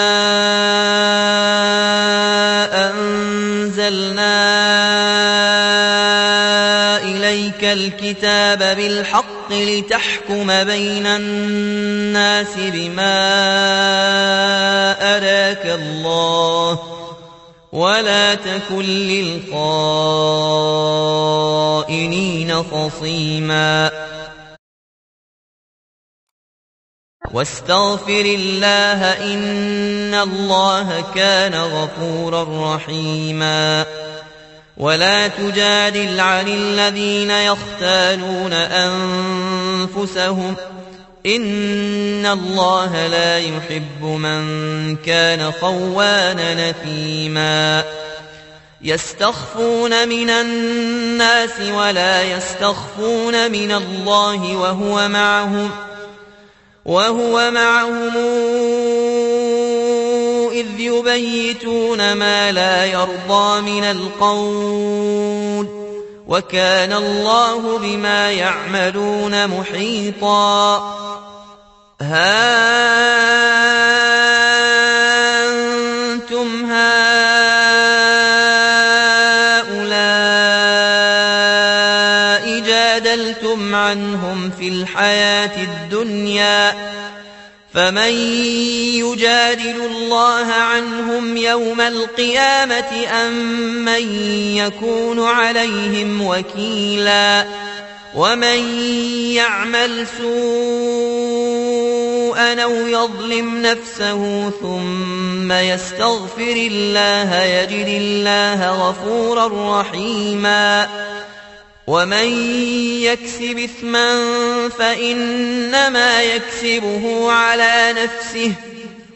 Speaker 1: أنزلنا إليك الكتاب بالحق لتحكم بين الناس بما أراك الله، ولا تكن للخائنين خصيما. واستغفر الله إن الله كان غفورا رحيما. ولا تجادل عن الذين يختانون أنفسهم، إن الله لا يحب من كان خوانا نثيما. يستخفون من الناس ولا يستخفون من الله وهو معهم إذ يبيتون ما لا يرضى من القول، وكان الله بما يعملون محيطا. ها أنتم هؤلاء جادلتم عنهم في الحياة الدنيا، فمن يجادل الله عنهم يوم القيامة أم من يكون عليهم وكيلا. ومن يعمل سوءا أو يظلم نفسه ثم يستغفر الله يجد الله غفورا رحيما ومن يكسب إثما فإنما يكسبه على نفسه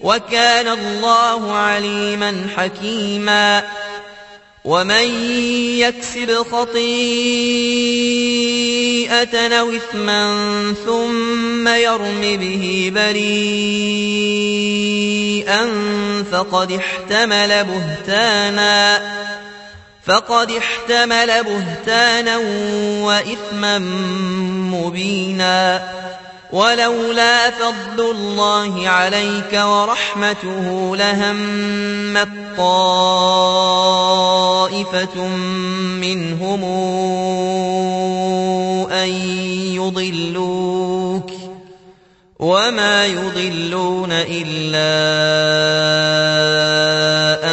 Speaker 1: وكان الله عليما حكيما ومن يكسب خطيئة أو إثما ثم يرم به بريئا فقد احتمل بهتانا وإثما مبينا ولولا فضل الله عليك ورحمته لهمت طائفة منهم أن يضلوك وما يضلون إلا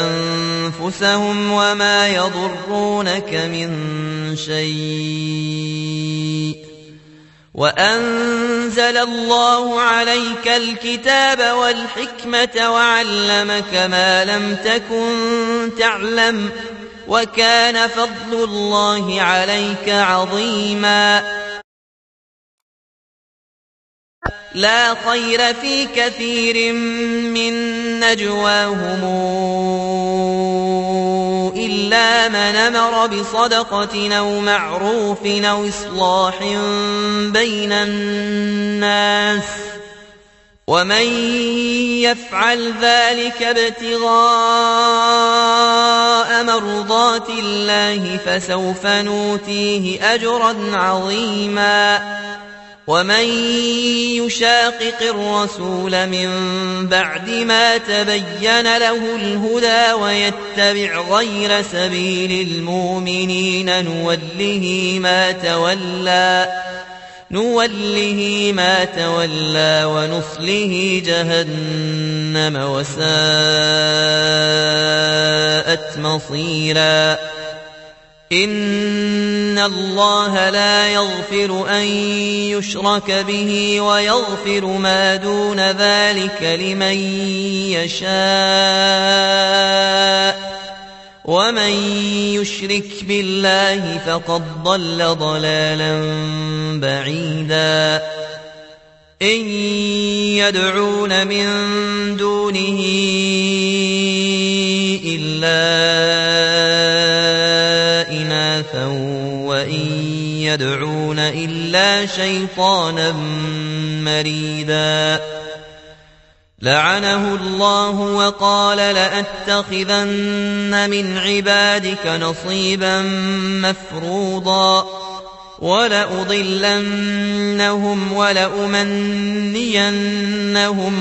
Speaker 1: أنفسهم وما يضرونك من شيء وأنزل الله عليك الكتاب والحكمة وعلمك ما لم تكن تعلم وكان فضل الله عليك عظيما لا خير في كثير من نجواهم إلا من أمر بصدقة أو معروف أو إصلاح بين الناس ومن يفعل ذلك ابتغاء مرضات الله فسوف نؤتيه أجرا عظيما ومن يشاقق الرسول من بعد ما تبين له الهدى ويتبع غير سبيل المؤمنين نوله ما تولى ونصله جهنم وساءت مصيرا إن الله لا يغفر أن يشرك به ويغفر ما دون ذلك لمن يشاء ومن يشرك بالله فقد ضل ضلالا بعيدا إن يدعون من دونه إلا إناثا وإن يدعون إلا شيطانا مريدا لعنه الله وقال لأتخذن من عبادك نصيبا مفروضا ولأضلنهم ولأمنينهم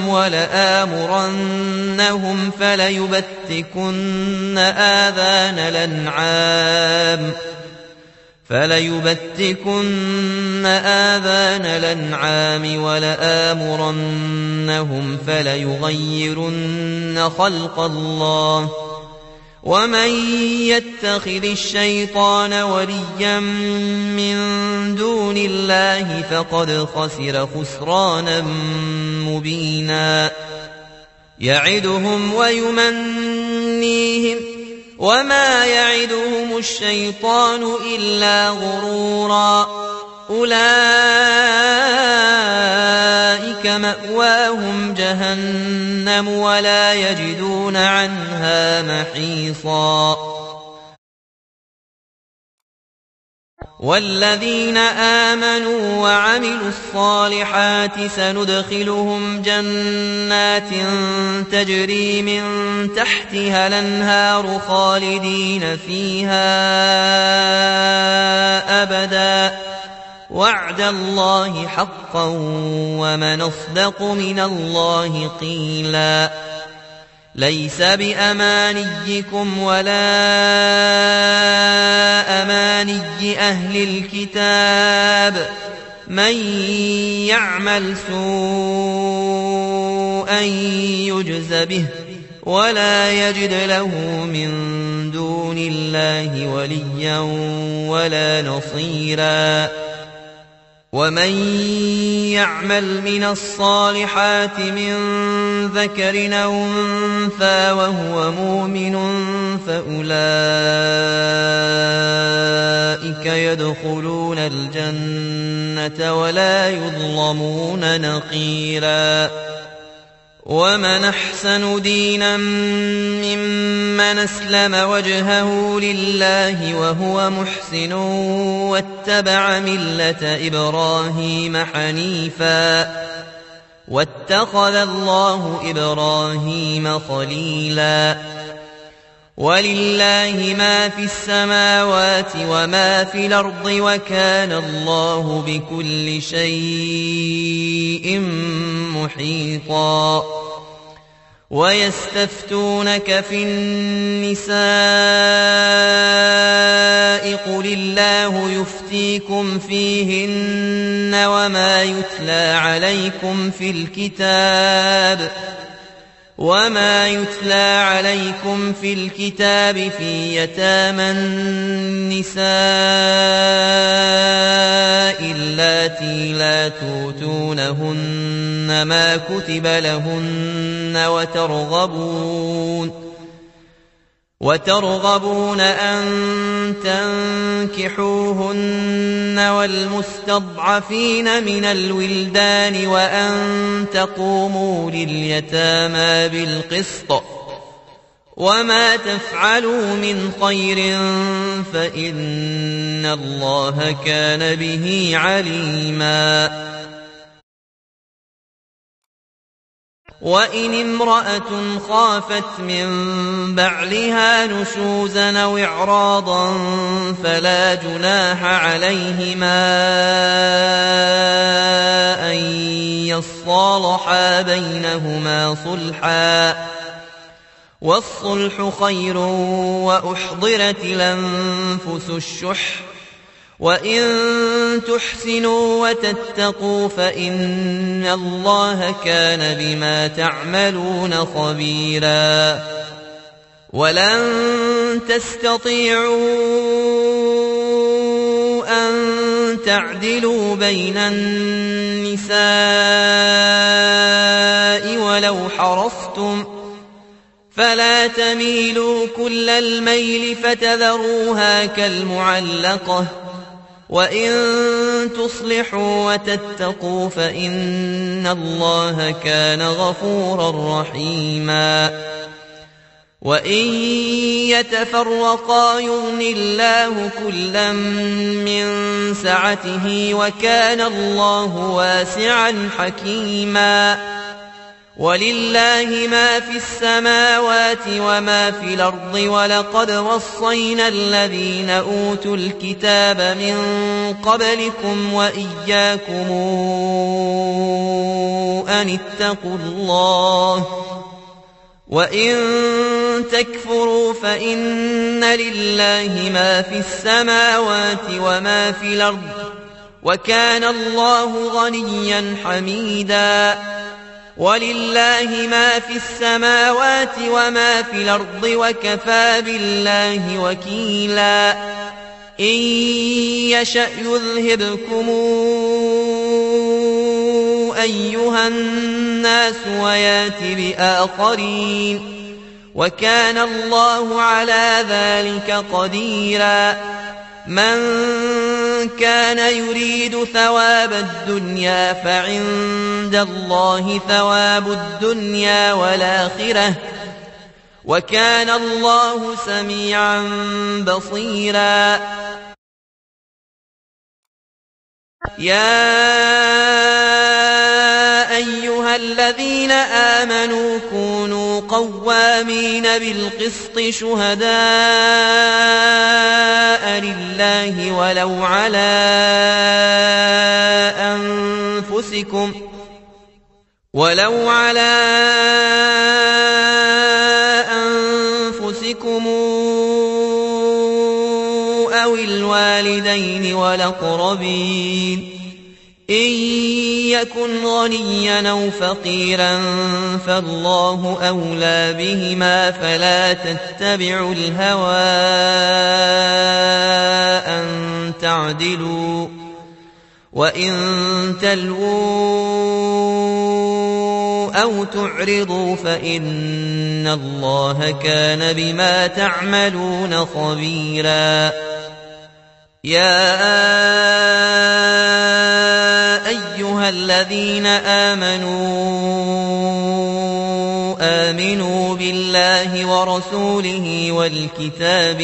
Speaker 1: ولآمرنهم فليبتكن آذان الأنعام ولآمرنهم فليغيرن خلق الله ومن يتخذ الشيطان وليا من دون الله فقد خسر خسرانا مبينا يعدهم ويمنيهم وما يعدهم الشيطان إلا غرورا أولئك مأواهم جهنم ولا يجدون عنها محيصا والذين آمنوا وعملوا الصالحات سندخلهم جنات تجري من تحتها الأنهار خالدين فيها أبدا وعد الله حقا ومن أصدق من الله قيلا ليس بأمانيكم ولا أماني أهل الكتاب من يعمل سوءا يجز به ولا يجد له من دون الله وليا ولا نصيرا ومن يعمل من الصالحات من ذكر أو أنثى وهو مؤمن فأولئك يدخلون الجنة ولا يظلمون نقيرا ومن أحسن دينا ممن أسلم وجهه لله وهو محسن واتبع ملة إبراهيم حنيفا واتخذ الله إبراهيم خليلا ولله ما في السماوات وما في الأرض وكان الله بكل شيء محيطا ويستفتونك في النساء قل الله يفتيكم فيهن وما يتلى عليكم في الكتاب في يتامى النساء اللاتي لا توتونهن ما كتب لهن وترغبون أن تنكحوهن والمستضعفين من الولدان وأن تقوموا لليتامى بالقسط وما تفعلوا من خير فإن الله كان به عليما وإن امرأة خافت من بعلها نشوزا أو إعراضا فلا جناح عليهما أن يصالحا بينهما صلحا والصلح خير وأحضرت الأنفس الشح وإن تحسنوا وتتقوا فإن الله كان بما تعملون خبيرا ولن تستطيعوا أن تعدلوا بين النساء ولو حرصتم فلا تميلوا كل الميل فتذروها كالمعلقة وإن تصلحوا وتتقوا فإن الله كان غفورا رحيما وإن يتفرقا يغن الله كلا من سعته وكان الله واسعا حكيما ولله ما في السماوات وما في الأرض ولقد وصينا الذين أوتوا الكتاب من قبلكم وإياكم أن اتقوا الله وإن تكفروا فإن لله ما في السماوات وما في الأرض وكان الله غنيا حميدا ولله ما في السماوات وما في الأرض وكفى بالله وكيلا إن يشأ يذهبكم أيها الناس ويات بآخرين وكان الله على ذلك قديرا من كان يريد ثواب الدنيا فعند الله ثواب الدنيا والآخرة وكان الله سميعا بصيرا يا أيها الذين آمنوا كونوا قوامين بالقسط شهداء لله ولو على أنفسكم أو الوالدين والأقربين إن يكن غنيا أو فقيرا فالله أولى بهما فلا تتبعوا الهوى أن تعدلوا وإن تلووا أو تعرضوا فإن الله كان بما تعملون خبيرا يا أيها الذين آمنوا بالله ورسوله والكتاب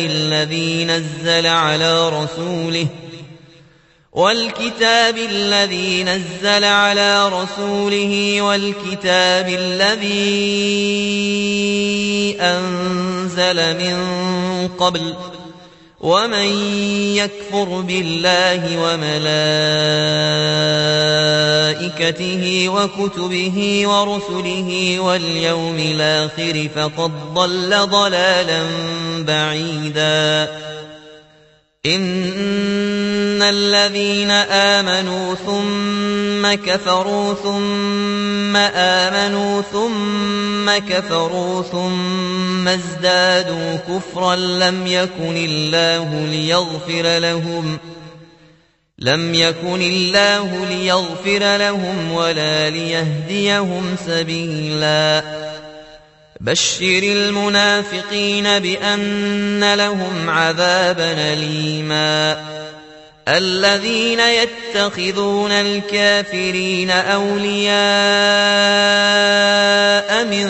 Speaker 1: الذي نزل على رسوله والكتاب الذي أنزل من قبل ومن يكفر بالله وملائكته وكتبه ورسله واليوم الآخر فقد ضل ضلالا بعيدا إن الذين آمنوا ثم كفروا ثم آمنوا ثم كفروا ثم ازدادوا كفرا لم يكن الله ليغفر لهم ولا ليهديهم سبيلا بشر المنافقين بأن لهم عذابا أليما الذين يتخذون الكافرين أولياء من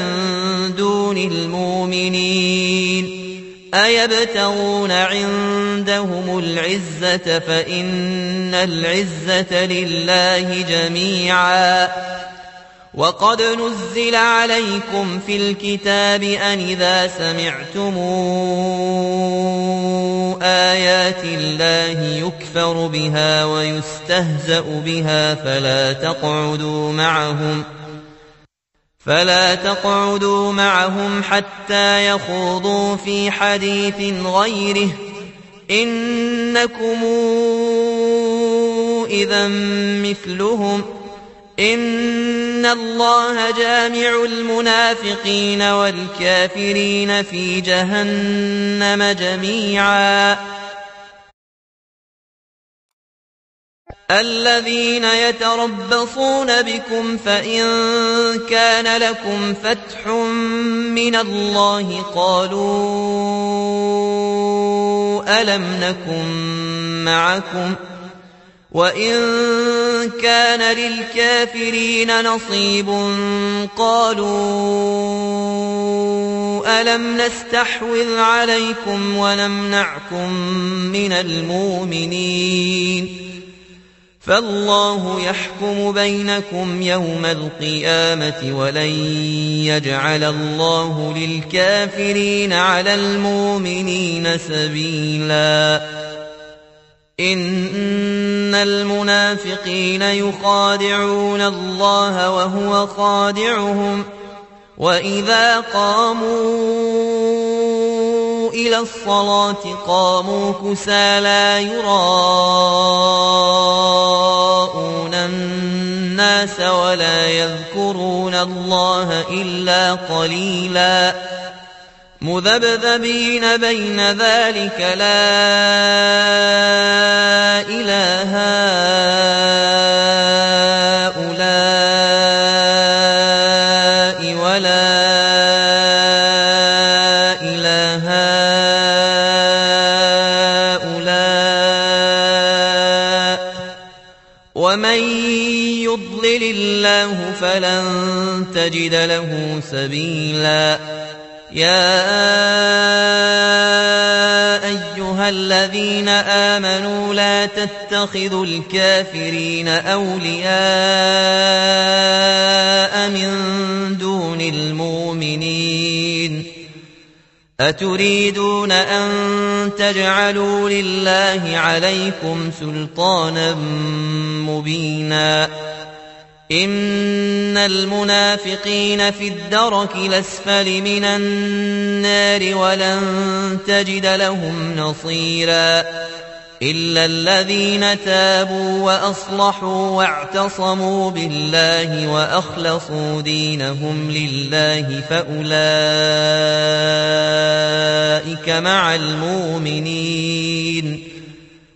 Speaker 1: دون المؤمنين أيبتغون عندهم العزة فإن العزة لله جميعا وقد نزل عليكم في الكتاب أن إذا سمعتم آيات الله يكفر بها ويستهزأ بها فلا تقعدوا معهم حتى يخوضوا في حديث غيره إنكم إذا مثلهم إن الله جامع المنافقين والكافرين في جهنم جميعا الذين يتربصون بكم فإن كان لكم فتح من الله قالوا ألم نكن معكم وإن كان للكافرين نصيب قالوا ألم نستحوذ عليكم ونمنعكم من المؤمنين فالله يحكم بينكم يوم القيامة ولن يجعل الله للكافرين على المؤمنين سبيلا إن المنافقين يخادعون الله وهو خادعهم وإذا قاموا إلى الصلاة قاموا كسالى يراءون الناس ولا يذكرون الله إلا قليلا مذبذبين بين ذلك لا إله هؤلاء ولا إله هؤلاء ومن يضلل الله فلن تجد له سبيلا يا أيها الذين آمنوا لا تتخذوا الكافرين أولياء من دون المؤمنين أتريدون أن تجعلوا لله عليكم سلطانا مبينا إن المنافقين في الدرك الأسفل من النار ولن تجد لهم نصيرا إلا الذين تابوا وأصلحوا واعتصموا بالله وأخلصوا دينهم لله فأولئك مع المؤمنين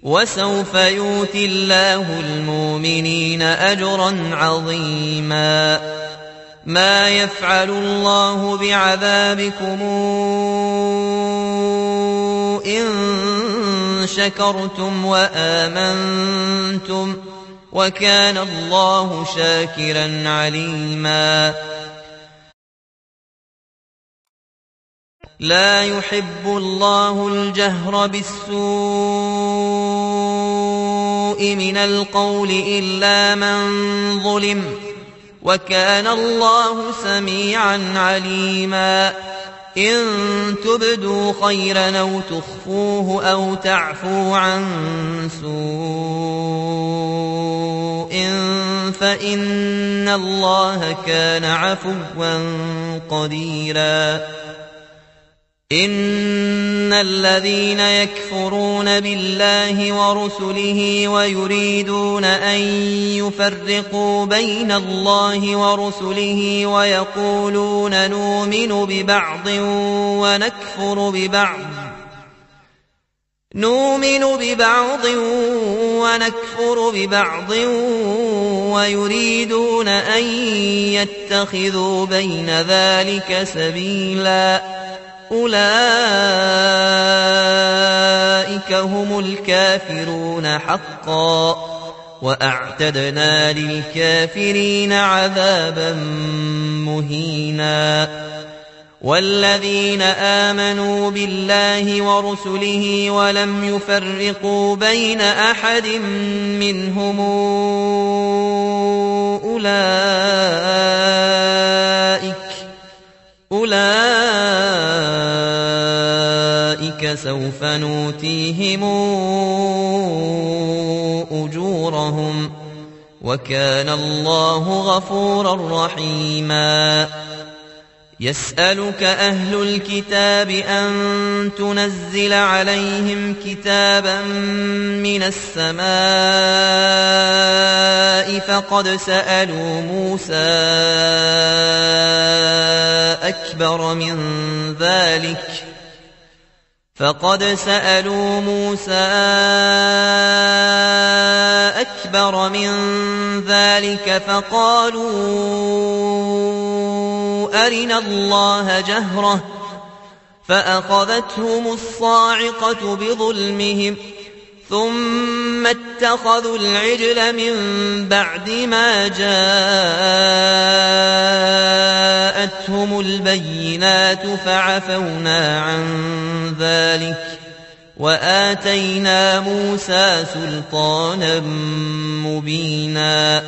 Speaker 1: وسوف يؤتي الله المؤمنين أجرا عظيما. ما يفعل الله بعذابكم إن شكرتم وآمنتم وكان الله شاكرا عليما. لا يحب الله الجهر بالسوء من القول إلا من ظلم وكان الله سميعا عليما. إن تبدوا خيرا أو تخفوه أو تعفوا عن سوء فإن الله كان عفوا قديرا. إن الذين يكفرون بالله ورسله ويريدون أن يفرقوا بين الله ورسله ويقولون نؤمن ببعض ونكفر ببعض ويريدون أن يتخذوا بين ذلك سبيلا أولئك هم الكافرون حقا وأعتدنا للكافرين عذابا مهينا. والذين آمنوا بالله ورسله ولم يفرقوا بين أحد منهم أولئك سوف نؤتيهم أجورهم وكان الله غفورا رحيما. يسألك أهل الكتاب أن تنزل عليهم كتابا من السماء فقد سألوا موسى أكبر من ذلك فقالوا أرنا الله جهرة فأخذتهم الصاعقة بظلمهم ثم اتخذوا العجل من بعد ما جاءتهم البينات فعفونا عن ذلك وآتينا موسى سلطانا مبينا.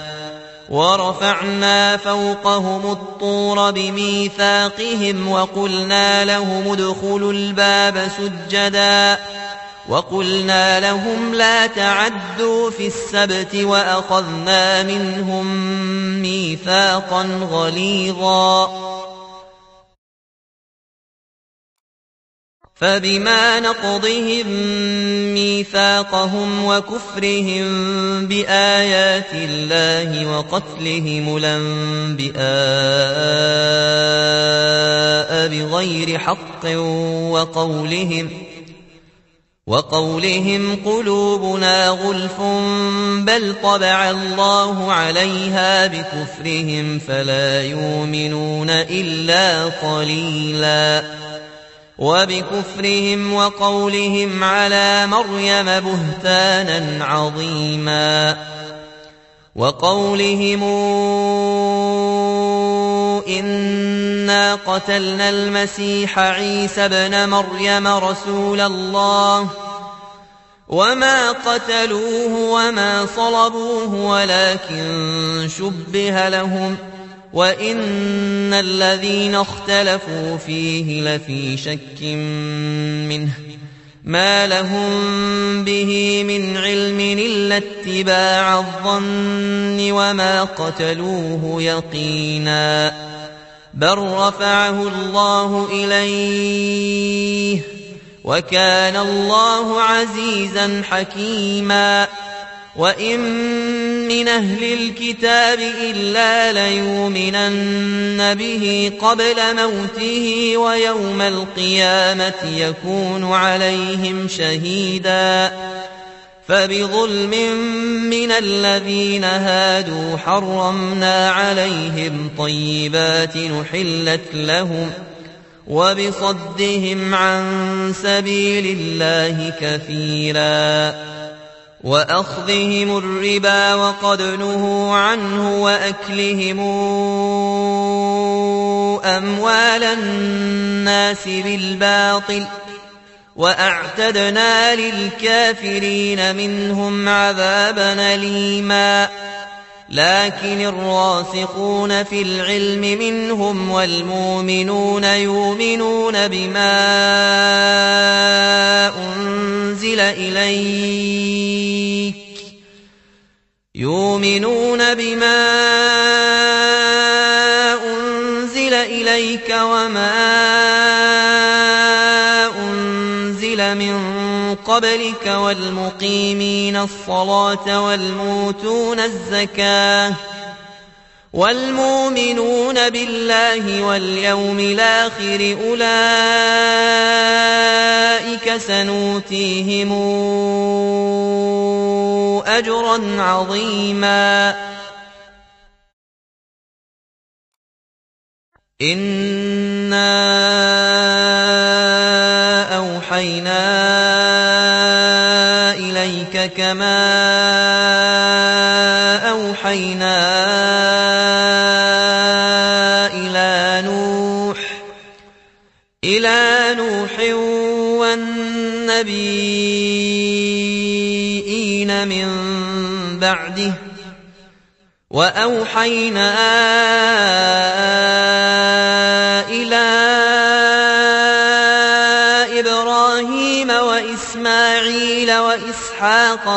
Speaker 1: ورفعنا فوقهم الطور بميثاقهم وقلنا لهم ادخلوا الباب سجدا وقلنا لهم لا تعدوا في السبت وأخذنا منهم ميثاقا غليظا. فبما نقضهم ميثاقهم وكفرهم بآيات الله وقتلهم الأنبياء بغير حق وقولهم قلوبنا غلف بل طبع الله عليها بكفرهم فلا يؤمنون إلا قليلا. وبكفرهم وقولهم على مريم بهتانا عظيما. وقولهم إنا قتلنا المسيح عيسى ابن مريم رسول الله وما قتلوه وما صلبوه ولكن شبه لهم وإن الذين اختلفوا فيه لفي شك منه ما لهم به من علم إلا اتباع الظن وما قتلوه يقينا بل رفعه الله إليه وكان الله عزيزا حكيما. وإن من أهل الكتاب إلا ليؤمنن به قبل موته ويوم القيامة يكون عليهم شهيدا فبظلم من الذين هادوا حرمنا عليهم طيبات نحلت لهم وبصدهم عن سبيل الله كثيرا وأخذهم الربا وقد نهوا عنه وأكلهم أموال الناس بالباطل وأعتدنا للكافرين منهم عذابا أليما لكن الراسخون في العلم منهم والمؤمنون يؤمنون بما أنزل إليك وما أنزل من قبلك والمقيمين الصلاة والموتون الزكاة والمؤمنون بالله واليوم الآخر أولئك سنؤتيهم أجرا عظيما إنا أوحينا إليك كما أوحينا إلى نوح والنبيين من بعده وأوحينا إلى إبراهيم وإسماعيل وإسحاق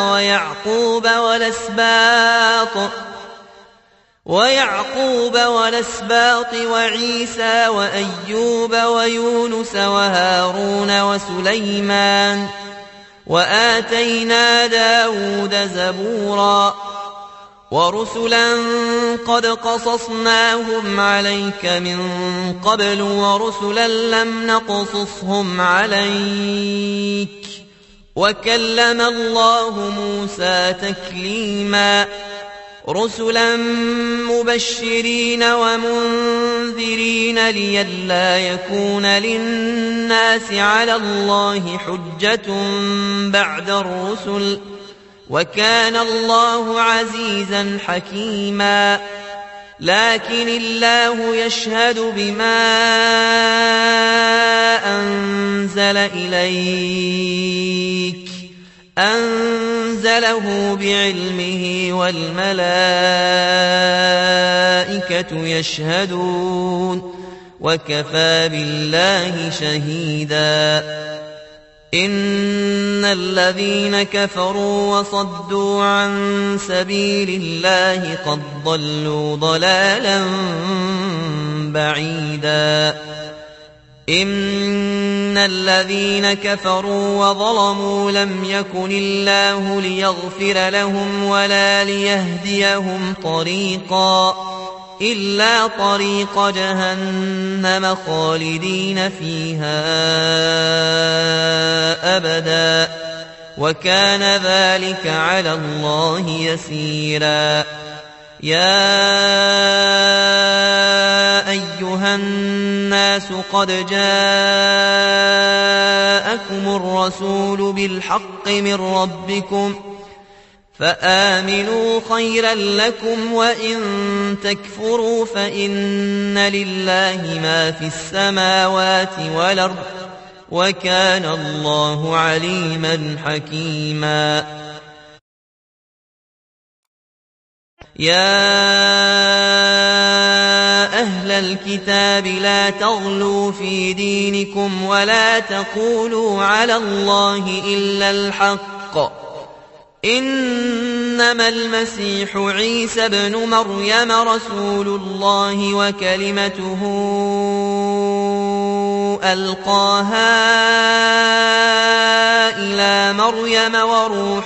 Speaker 1: ويعقوب والأسباط وعيسى وأيوب ويونس وهارون وسليمان وآتينا داود زبورا ورسلا قد قصصناهم عليك من قبل ورسلا لم نقصصهم عليك وكلم الله موسى تكليما رسلا مبشرين ومنذرين لئلا يكون للناس على الله حجة بعد الرسل وكان الله عزيزا حكيما لكن الله يشهد بما أنزل إليك أنزله بعلمه والملائكة يشهدون وكفى بالله شهيدا إن الذين كفروا وصدوا عن سبيل الله قد ضلوا ضلالا بعيدا إن الذين كفروا وظلموا لم يكن الله ليغفر لهم ولا ليهديهم طريقا إلا طريق جهنم خالدين فيها أبدا وكان ذلك على الله يسيرا يا أيها الناس قد جاءكم الرسول بالحق من ربكم فآمنوا خيرا لكم وإن تكفروا فإن لله ما في السماوات والأرض وكان الله عليما حكيما يا أهل الكتاب لا تغلوا في دينكم ولا تقولوا على الله إلا الحق إنما المسيح عيسى ابن مريم رسول الله وكلمته ألقاها إلى مريم وروح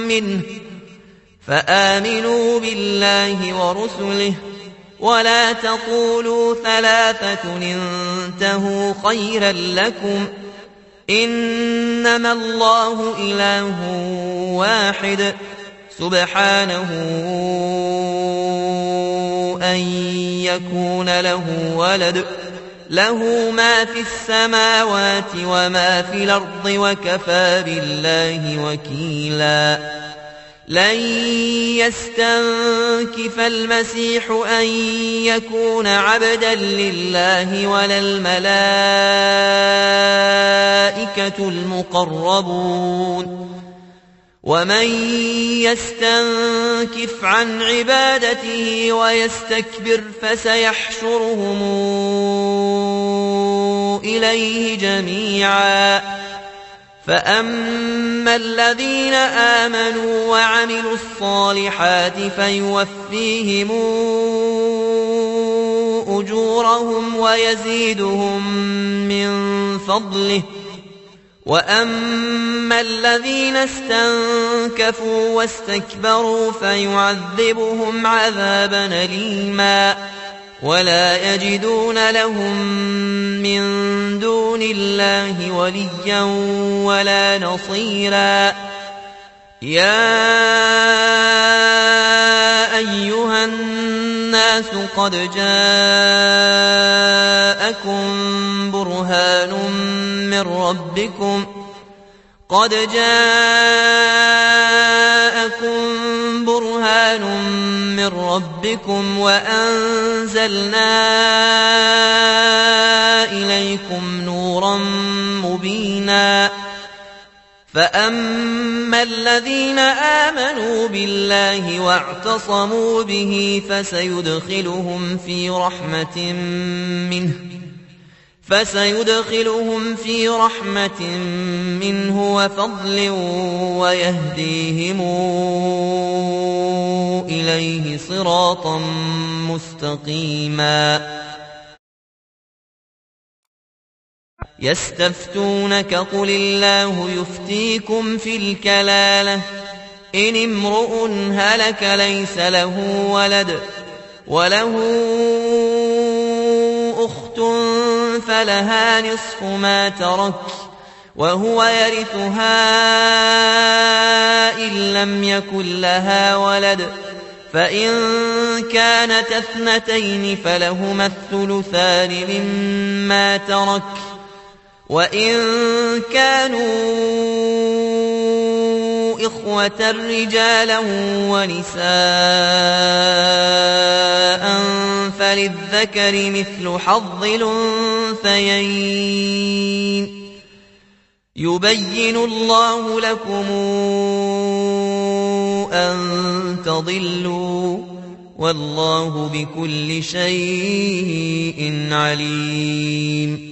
Speaker 1: منه فآمنوا بالله ورسله ولا تقولوا ثلاثة انتهوا خيرا لكم إنما الله إله واحد سبحانه أن يكون له ولد له ما في السماوات وما في الأرض وكفى بالله وكيلا لن يستنكف المسيح أن يكون عبدا لله ولا الملائكة المقربون ومن يستنكف عن عبادته ويستكبر فسيحشرهم إليه جميعا فأما الذين آمنوا وعملوا الصالحات فيوفيهم أجورهم ويزيدهم من فضله وأما الذين استنكفوا واستكبروا فيعذبهم عذابا أليما ولا يجدون لهم من دون الله وليا ولا نصيرا يا أيها الناس قد جاءكم برهان من ربكم وأنزلنا إليكم نورا مبينا فأما الذين آمنوا بالله واعتصموا به فسيدخلهم في رحمة منه وفضل ويهديهم إليه صراطا مستقيما يستفتونك قل الله يفتيكم في الكلالة إن امرؤ هلك ليس له ولد وله أخت فلها نصف ما ترك وهو يرثها إن لم يكن لها ولد فإن كانت اثنتين فلهما الثلثان مما ترك وإن كانوا إخوة رجالا ونساء فللذكر مثل حظ الأنثيين يبين الله لكم أن تضلوا والله بكل شيء عليم